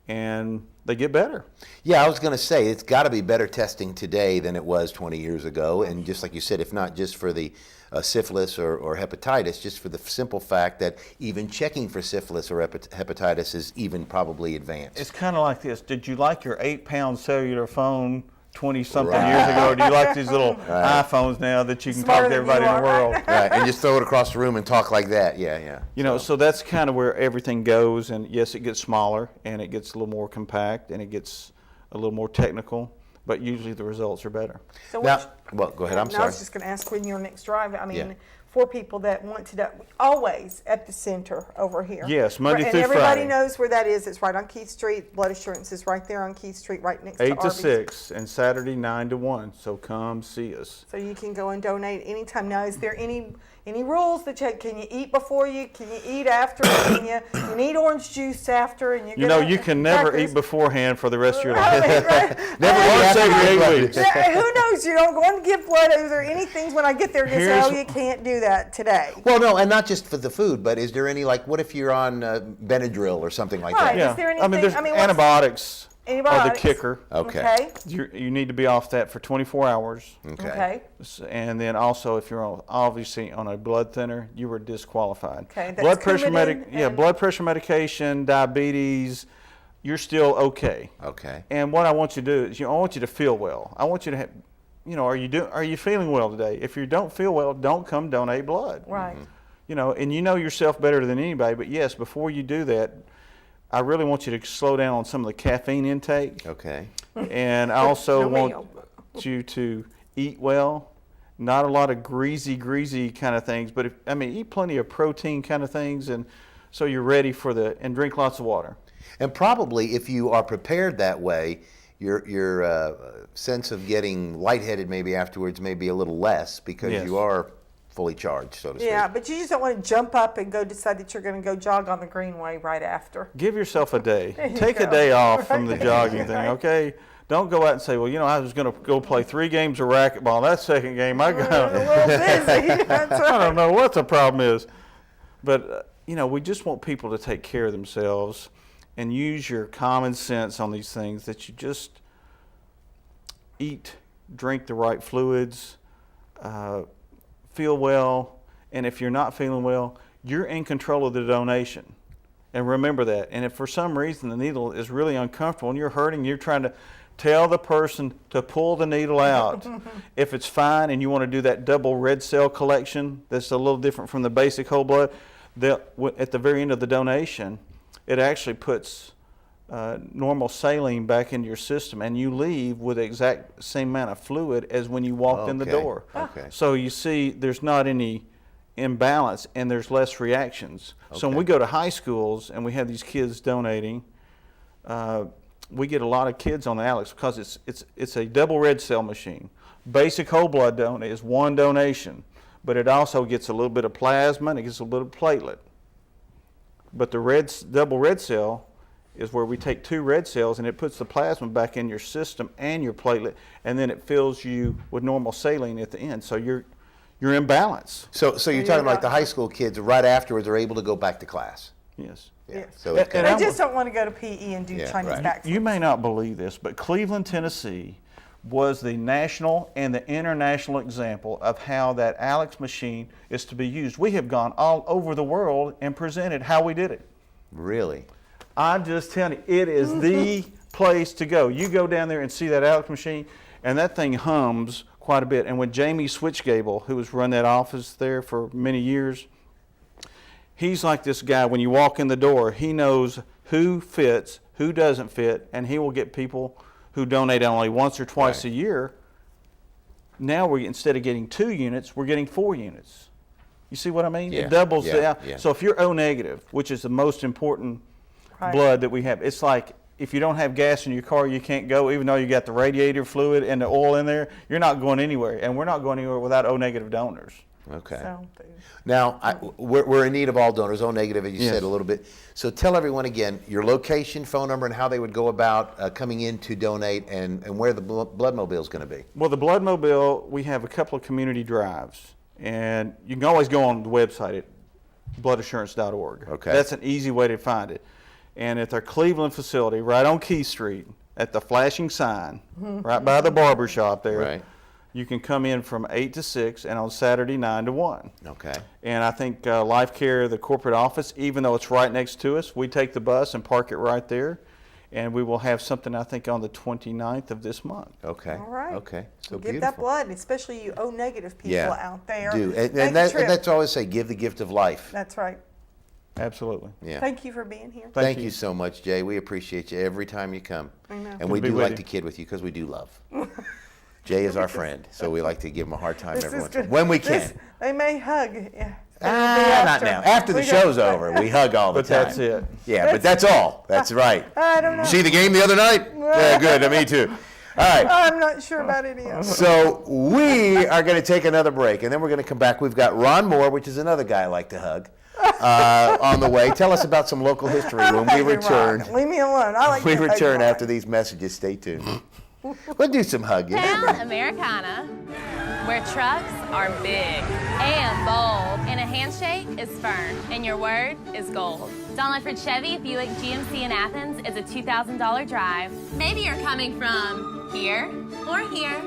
and they get better. Yeah, I was going to say, it's got to be better testing today than it was 20 years ago. And just like you said, if not just for the syphilis or hepatitis, just for the simple fact that even checking for syphilis or hepatitis is even probably advanced. It's kind of like this. Did you like your 8-pound cellular phone 20-something years ago? Or do you like these little iPhones now that you can Smarter talk to than everybody you in the are, world? Right, and just throw it across the room and talk like that. Yeah. You know, so that's kind of where everything goes. And yes, it gets smaller and it gets a little more compact and it gets a little more technical, but usually the results are better. So Now, well, go ahead. I'm I sorry. was just going to ask when your next drive. I mean, for people that want to do, always at the center over here. Yes, Monday and through everybody Friday. knows where that is. It's right on Keith Street. Blood Assurance is right there on Keith Street, right next to 8 Arby's. to 6, and Saturday 9 to 1. So come see us. So you can go and donate anytime. Now, is there any rules that can you eat before you? Can you eat after? You need orange juice after? And You know, you can never eat beforehand for the rest of your life. Never Once every 8 weeks. Yeah, who knows? You don't go and give blood. Is there any things when I get there, you say, oh, you can't do that today? Well, no, and not just for the food, but is there any, like, what if you're on Benadryl or something like Right. that? Yeah. Is there I mean, there's what's- antibiotics are the Antibiotics. kicker. Okay. You need to be off that for 24 hours. Okay. And then also, if you're obviously on a blood thinner, you were disqualified. Okay, that's blood pressure Coumadin blood pressure medication, diabetes, you're still okay. Okay. And what I want you to do is, I want you to feel well. I want you to have, are you feeling well today? If you don't feel well, don't come donate blood. Right. And you know yourself better than anybody. But yes, before you do that, I really want you to slow down on some of the caffeine intake. Okay. And I also No want meal. you to eat well, not a lot of greasy kind of things, but eat plenty of protein kind of things, and so you're ready and drink lots of water. And probably if you are prepared that way, your sense of getting lightheaded maybe afterwards may be a little less because Yes. you are fully charged, so to speak. Yeah, but you just don't want to jump up and go decide that you're going to go jog on the Greenway right after. Give yourself a day. There you Take a go. day off from the Right. jogging thing, okay? Don't go out and say, well, I was going to go play 3 games of racquetball. That second game, I got A little busy. That's right. I don't know what the problem is. But, we just want people to take care of themselves and use your common sense on these things, that you just eat, drink the right fluids, feel well, and if you're not feeling well, you're in control of the donation. And remember that. And if for some reason the needle is really uncomfortable and you're hurting, you're trying to tell the person to pull the needle out. If it's fine and you want to do that double red cell collection, that's a little different from the basic whole blood, at the very end of the donation, it actually puts normal saline back into your system, and you leave with the exact same amount of fluid as when you walked in the door. Okay. So you see there's not any imbalance and there's less reactions. So when we go to high schools and we have these kids donating, we get a lot of kids on the Alex because it's a double red cell machine. Basic whole blood donate is one donation, but it also gets a little bit of plasma and it gets a little bit of platelet. But the double red cell is where we take 2 red cells and it puts the plasma back in your system and your platelet, and then it fills you with normal saline at the end. So you're in balance. So you're talking like the high school kids right afterwards are able to go back to class. Yes. Yeah. Yes. So it's And They I'm- just don't want to go to PE and do Chinese right. backflips. You may not believe this, but Cleveland, Tennessee was the national and the international example of how that Alex machine is to be used. We have gone all over the world and presented how we did it. Really? I'm just telling you, it is the place to go. You go down there and see that Alex machine, and that thing hums quite a bit. And when Jamie Switchgable, who has run that office there for many years, he's like this guy. When you walk in the door, he knows who fits, who doesn't fit, and he will get people who donate only once or twice a year. Now instead of getting 2 units, we're getting 4 units. You see what I mean? Yeah, It doubles yeah, the. yeah. So if you're O negative, which is the most important Right. blood that we have, it's like if you don't have gas in your car, you can't go. Even though you got the radiator fluid and the oil in there, you're not going anywhere. And we're not going anywhere without O negative donors. Okay. So, Now, we're in need of all donors, O negative, as you Yes. said a little bit. So tell everyone again your location, phone number, and how they would go about coming in to donate, and where the blood mobile is going to be. Well, the Blood Mobile, we have a couple of community drives. And you can always go on the website at bloodassurance.org. Okay. That's an easy way to find it. And at their Cleveland facility, right on Key Street, at the flashing sign, right by the barber shop there, Right. you can come in from 8 to 6 and on Saturday 9 to 1. Okay. And I think Life Care, the corporate office, even though it's right next to us, we take the bus and park it right there. And we will have something, I think, on the 29th of this month. Okay. all right. Okay. So Give beautiful. that blood, especially you O negative people Yeah. out there. Do. Make And the trip. that's always say, give the gift of life. That's right. Absolutely. Yeah. Thank you for being here. Thank you so much, Jay. We appreciate you every time you come. I know. And we Good to do be like with to you. kid with you because we do love. Jay is our friend, so we like to give him a hard time This every is once in a good. while, when we This- can. They may hug. Yeah. Not now. After the show's over, we hug all the But time. that's it. Yeah, but that's all. That's right. I don't know. You see the game the other night? Yeah, good. Me too. All right. I'm not sure about any of it. So we are going to take another break, and then we're going to come back. We've got Ron Moore, which is another guy I like to hug, on the way. Tell us about some local history when we return. Leave me alone. I like We to hug return Ron. after these messages. Stay tuned. We'll do some hugging. Town Americana, where trucks are big and bold, and a handshake is firm, and your word is gold. Don Ledford Chevy Buick GMC in Athens is a $2,000 drive. Maybe you're coming from here or here,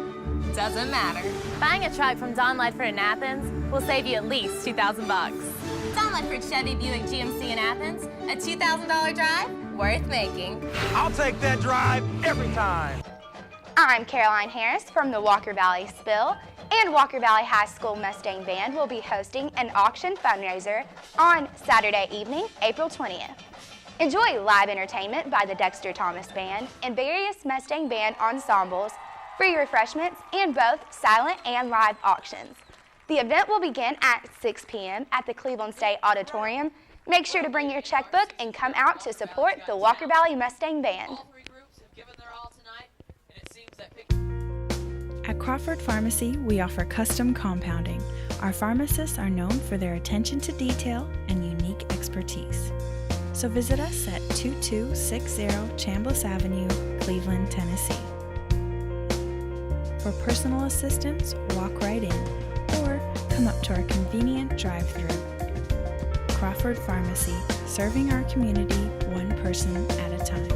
doesn't matter. Buying a truck from Don Ledford in Athens will save you at least $2,000 bucks. Don Ledford Chevy Buick GMC in Athens, a $2,000 drive worth making. I'll take that drive every time. I'm Caroline Harris from the Walker Valley Spill, and Walker Valley High School Mustang Band will be hosting an auction fundraiser on Saturday evening, April 20th. Enjoy live entertainment by the Dexter Thomas Band and various Mustang Band ensembles, free refreshments, and both silent and live auctions. The event will begin at 6 p.m. at the Cleveland State Auditorium. Make sure to bring your checkbook and come out to support the Walker Valley Mustang Band. At Crawford Pharmacy, we offer custom compounding. Our pharmacists are known for their attention to detail and unique expertise. So visit us at 2260 Chambliss Avenue, Cleveland, Tennessee. For personal assistance, walk right in or come up to our convenient drive-thru. Crawford Pharmacy, serving our community one person at a time.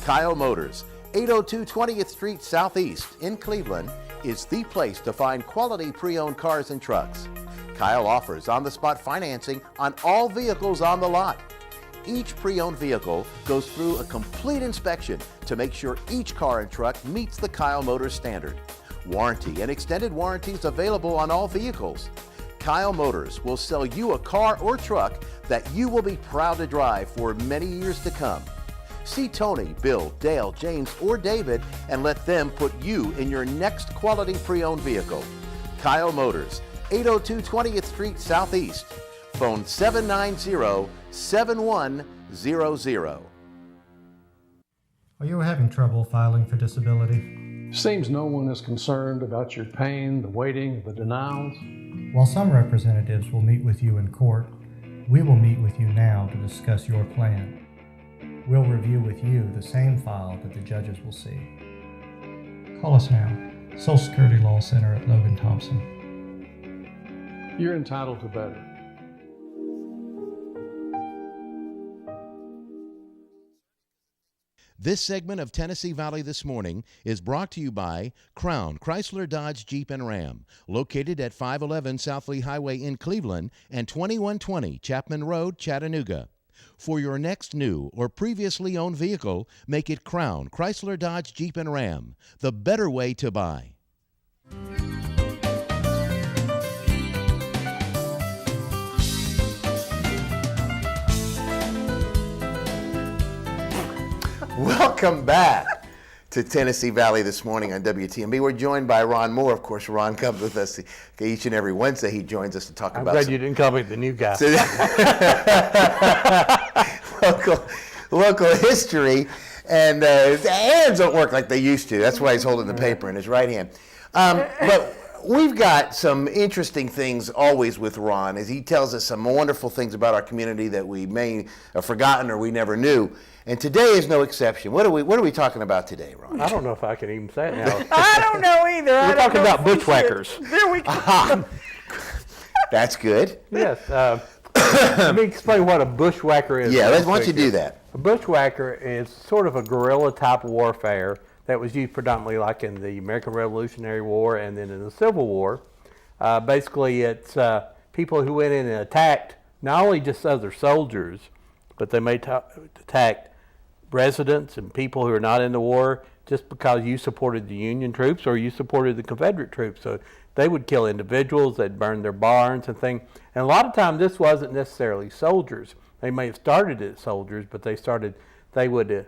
Kyle Motors, 802 20th Street Southeast in Cleveland, is the place to find quality pre-owned cars and trucks. Kyle offers on-the-spot financing on all vehicles on the lot. Each pre-owned vehicle goes through a complete inspection to make sure each car and truck meets the Kyle Motors standard. Warranty and extended warranties available on all vehicles. Kyle Motors will sell you a car or truck that you will be proud to drive for many years to come. See Tony, Bill, Dale, James, or David and let them put you in your next quality pre-owned vehicle. Kyle Motors, 802 20th Street Southeast. Phone 790-7100. Are you having trouble filing for disability? Seems no one is concerned about your pain, the waiting, the denials. While some representatives will meet with you in court, we will meet with you now to discuss your plan. We'll review with you the same file that the judges will see. Call us now. Social Security Law Center at Logan Thompson. You're entitled to better. This segment of Tennessee Valley This Morning is brought to you by Crown Chrysler Dodge Jeep and Ram, located at 511 South Lee Highway in Cleveland and 2120 Chapman Road, Chattanooga. For your next new or previously owned vehicle, make it Crown Chrysler Dodge Jeep and Ram, the better way to buy. Welcome back to Tennessee Valley This Morning on WTMB. We're joined by Ron Moore. Of course, Ron comes with us each and every Wednesday. He joins us to talk I'm about glad you didn't call me the new guy. local history. And the hands don't work like they used to. That's why he's holding the paper in his right hand. But we've got some interesting things always with Ron, as he tells us some wonderful things about our community that we may have forgotten or we never knew. And today is no exception. What are we talking about today, Ron? I don't know if I can even say it now. I don't know either. We're talking about bushwhackers. There we go. That's good. Yes. Let me explain what a bushwhacker is. Yeah, why don't you do that? A bushwhacker is sort of a guerrilla type warfare that was used predominantly like in the American Revolutionary War and then in the Civil War. Basically, it's people who went in and attacked not only just other soldiers, but they may attack residents and people who are not in the war just because you supported the Union troops or you supported the Confederate troops. So they would kill individuals, they'd burn their barns and things. And a lot of times this wasn't necessarily soldiers. They may have started as soldiers, but they would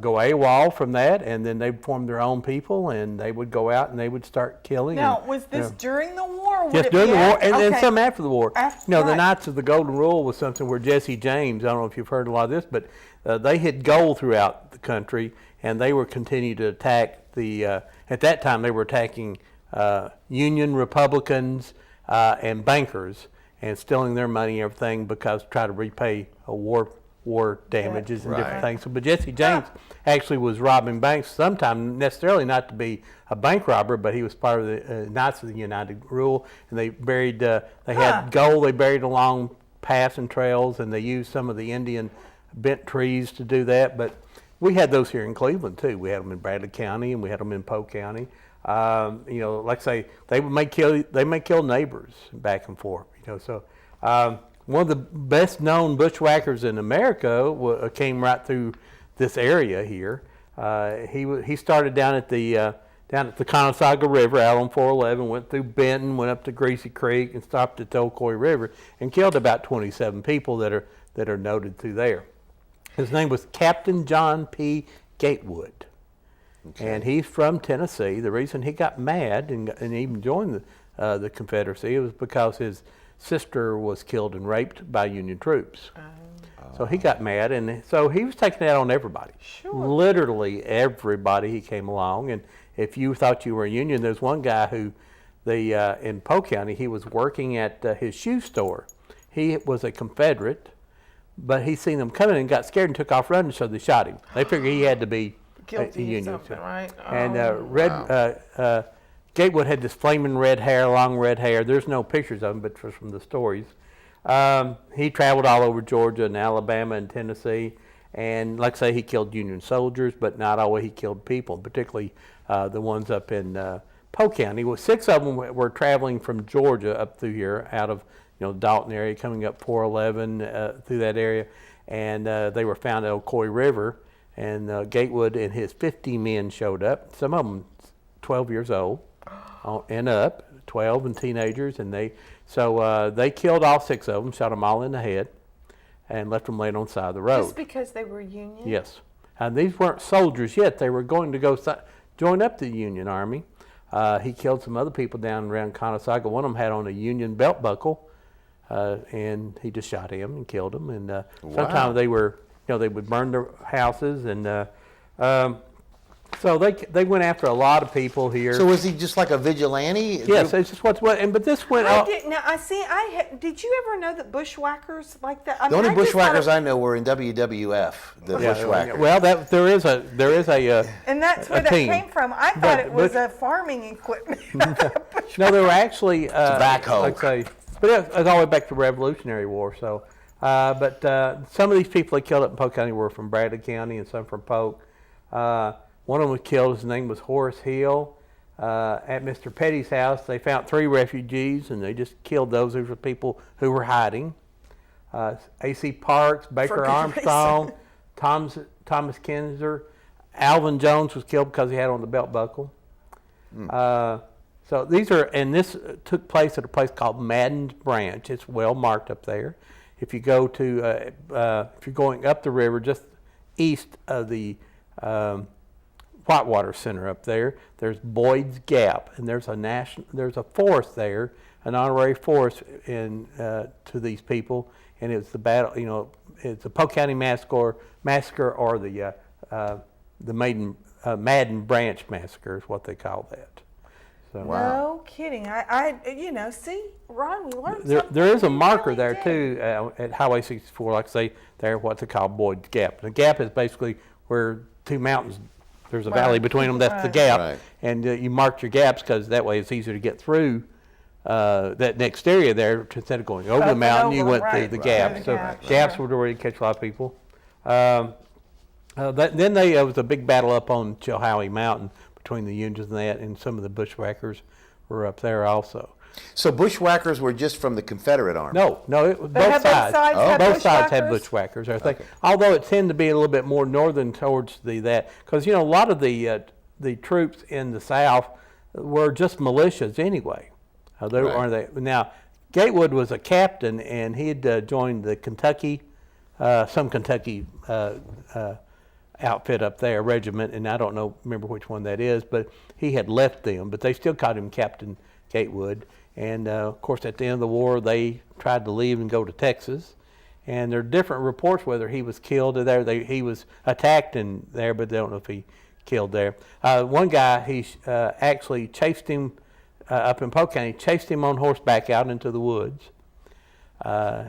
go AWOL from that, and then they formed their own people, and they would go out and they would start killing. Now, and, was this during the war? Or would Yes, it during be the war, after? and Okay. some after the war. After, The right. Knights of the Golden Rule was something where Jesse James, I don't know if you've heard a lot of this, but they hit gold throughout the country, and they were continuing to attack the, at that time they were attacking Union Republicans and bankers and stealing their money and everything because try to repay a war damages and different things. So, but Jesse James actually was robbing banks sometime, necessarily not to be a bank robber, but he was part of the Knights of the United Rule, and they buried, they had gold they buried along paths and trails, and they used some of the Indian bent trees to do that. But we had those here in Cleveland too. We had them in Bradley County, and we had them in Polk County. Like I say, they may kill neighbors back and forth. So. One of the best known bushwhackers in America came right through this area here. He started down at the Conasauga River out on 411, went through Benton, went up to Greasy Creek, and stopped at the Ocoee River and killed about 27 people that are noted through there. His name was Captain John P. Gatewood, and he's from Tennessee. The reason he got mad and even joined the Confederacy was because his sister was killed and raped by Union troops. So he got mad, and so he was taking that on everybody. Sure. Literally everybody he came along. And if you thought you were a Union, there's one guy who, in Polk County, he was working at his shoe store. He was a Confederate, but he seen them coming and got scared and took off running, so they shot him. They figured he had to be Guilty a of Union. something, right? And Gatewood had this flaming red hair, long red hair. There's no pictures of him, but from the stories. He traveled all over Georgia and Alabama and Tennessee. And like I say, he killed Union soldiers, but not always he killed people, particularly the ones up in Polk County. Well, 6 of them were traveling from Georgia up through here out of Dalton area, coming up 411 through that area. And they were found at Ocoee River. And Gatewood and his 50 men showed up, some of them 12 years old. And up, 12 and teenagers, and they killed all 6 of them, shot them all in the head, and left them laying on the side of the road. Just because they were Union? Yes, and these weren't soldiers yet. They were going to go join up the Union Army. He killed some other people down around Conasauga. One of them had on a Union belt buckle, and he just shot him and killed him. And sometimes they were, they would burn their houses and. So they went after a lot of people here. So was he just like a vigilante? Yes, it's just what. But this went out. Did you ever know that bushwhackers like that? The only bushwhackers I know were in WWF. The bushwhackers. Well, there is a. And that's where that came from. I thought it was a farming equipment. No, they were actually tobacco. But it's all the way back to the Revolutionary War. So, but some of these people they killed up in Polk County were from Bradley County and some from Polk. One of them was killed. His name was Horace Hill. At Mr. Petty's house, they found 3 refugees, and they just killed those. Those were people who were hiding. A.C. Parks, Baker Armstrong, Thomas Kinzer. Alvin Jones was killed because he had on the belt buckle. So these are, and this took place at a place called Madden's Branch. It's well marked up there. If you go to, if you're going up the river, just east of the Whitewater Center up there, there's Boyd's Gap, and there's a forest there, an honorary forest to these people, and it's the battle. It's the Polk County massacre, or the Madden Branch massacre is what they call that. So, no kidding. See, Ron, we learned something. There is a marker there too at Highway 64, like I say, there what they call Boyd's Gap. The gap is basically where 2 mountains. There's a valley between them. That's the gap, and you marked your gaps because that way it's easier to get through that next area there. Instead of going over the mountain, you went through the gap. So gaps were where you catch a lot of people. Then there was a big battle up on Chilhowie Mountain between the Unions and some of the bushwhackers were up there also. So bushwhackers were just from the Confederate Army? No, it was both sides. Both sides had bushwhackers. I think, although it tended to be a little bit more northern towards that, because a lot of the troops in the South were just militias anyway. Now, Gatewood was a captain, and he had joined the Kentucky outfit up there, regiment, and I don't remember which one that is, but he had left them, but they still called him Captain Gatewood. And of course, at the end of the war, they tried to leave and go to Texas. And there are different reports whether he was killed there. He was attacked in there, but they don't know if he killed there. One guy, he actually chased him up in Polk County, chased him on horseback out into the woods.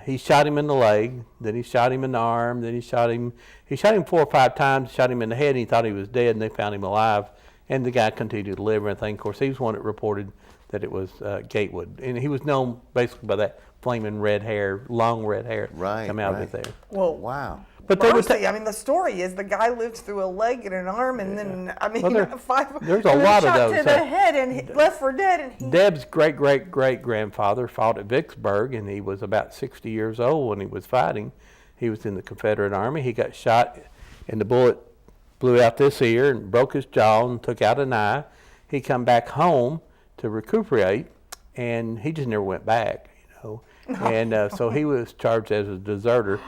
He shot him in the leg, then he shot him in the arm, then he shot him 4 or 5 times, shot him in the head, and he thought he was dead, and they found him alive. And the guy continued to live and everything. Of course, he was one that reported that it was Gatewood. And he was known basically by that flaming red hair, long red hair come out of it there. Well, wow. But the story is the guy lived through a leg and an arm, and then there's a lot of those. Shot to the head and left for dead. And Deb's great-great-great-grandfather fought at Vicksburg, and he was about 60 years old when he was fighting. He was in the Confederate Army. He got shot, and the bullet blew out this ear and broke his jaw and took out an eye. He come back home to recuperate, and he just never went back, And so he was charged as a deserter.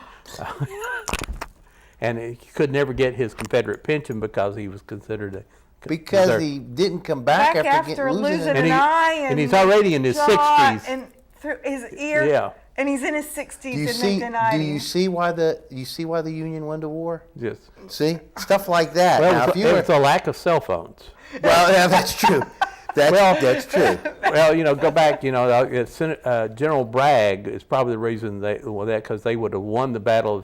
And he could never get his Confederate pension because he was considered a deserter. He didn't come back after losing an eye, and he's already in his 60s. And through his ear, and he's in his 60s. Do you see why the Union went to war? Yes. See, stuff like that. Well, it's a lack of cell phones. Well, yeah, that's true. That's true. Well, go back. General Bragg is probably the reason because they would have won the Battle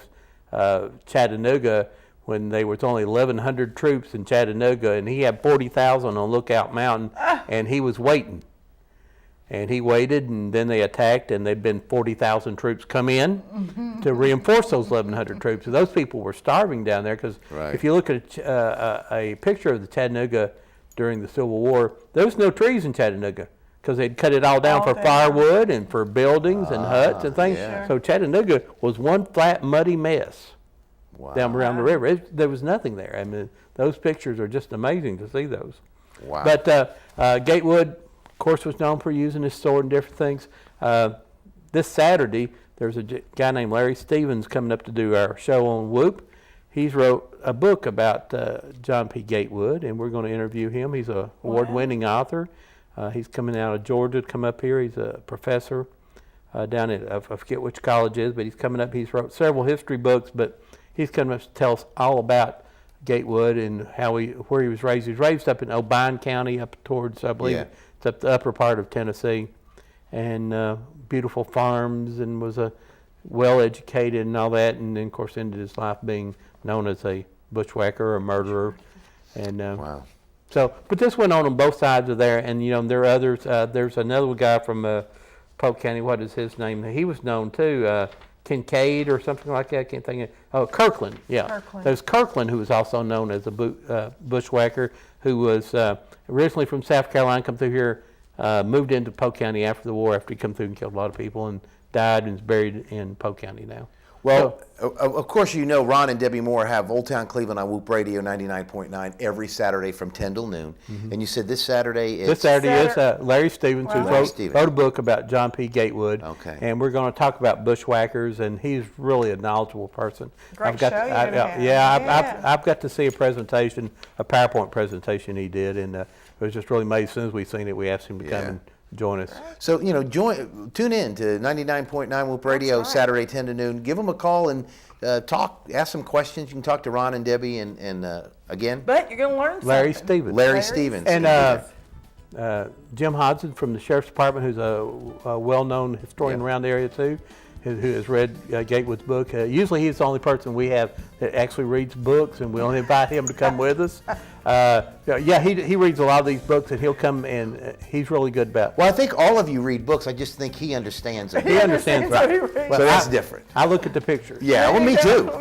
of Chattanooga when there was only 1,100 troops in Chattanooga, and he had 40,000 on Lookout Mountain, and he was waiting. And he waited, and then they attacked, and there'd been 40,000 troops come in to reinforce those 1,100 troops. And those people were starving down there because if you look at a picture of the Chattanooga during the Civil War, there was no trees in Chattanooga because they'd cut it all down for firewood and for buildings and huts and things. Yeah. So Chattanooga was one flat, muddy mess down around the river. There was nothing there. I mean, those pictures are just amazing to see those. Wow. But Gatewood, of course, was known for using his sword and different things. This Saturday, there's a guy named Larry Stevens coming up to do our show on Whoop. He's wrote a book about John P. Gatewood, and we're going to interview him. He's an award-winning author. He's coming out of Georgia to come up here. He's a professor down at, I forget which college it is, but he's coming up. He's wrote several history books, but he's coming up to tell us all about Gatewood and where he was raised. He was raised up in O'Bine County, up towards, I believe, it's up the upper part of Tennessee, and beautiful farms, and was a well-educated and all that, and then, of course, ended his life being known as a bushwhacker, a murderer, and so. But this went on both sides of there, and there are others. There's another guy from Polk County. What is his name? He was known too, Kincaid or something like that. I can't think of. Oh, Kirkland. Yeah, Kirkland. There's Kirkland, who was also known as a bushwhacker, who was originally from South Carolina, come through here, moved into Polk County after the war, after he come through and killed a lot of people, and died and is buried in Polk County now. Well, of course, Ron and Debbie Moore have Old Town Cleveland on Whoop Radio 99.9 every Saturday from 10 till noon. Mm-hmm. And you said this Saturday is... This Saturday is Larry Stevens, who wrote a book about John P. Gatewood. Okay. And we're going to talk about bushwhackers, and he's really a knowledgeable person. Great show I've got to see a PowerPoint presentation he did, and it was just really amazing. As soon as we seen it, we asked him to come and join us. So, tune in to 99.9 Whoop Radio Saturday 10 to noon. Give them a call and talk, ask some questions. You can talk to Ron and Debbie and again. But you're going to learn something. Larry Stevens. And Jim Hodson from the Sheriff's Department, who's a well-known historian around the area too, who has read Gatewood's book. Usually he's the only person we have that actually reads books, and we'll invite him to come with us. He reads a lot of these books, and he'll come, and he's really good about it. Well, I think all of you read books. I just think he understands them. He understands, right? So that's different. I look at the pictures. Yeah, well, me too. All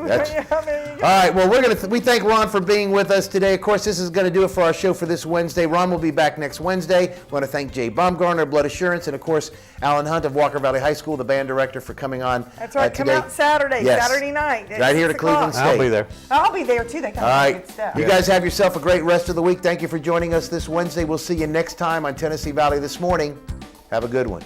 right, well, we thank Ron for being with us today. Of course, this is going to do it for our show for this Wednesday. Ron will be back next Wednesday. I want to thank Jay Baumgartner, Blood Assurance, and, of course, Alan Hunt of Walker Valley High School, the band director, for coming on. That's right. Come out Saturday night. Right here to Cleveland State. I'll be there. I'll be there, too. They got all right. good stuff. You guys have yourself a great rest of the week. Thank you for joining us this Wednesday. We'll see you next time on Tennessee Valley This Morning. Have a good one.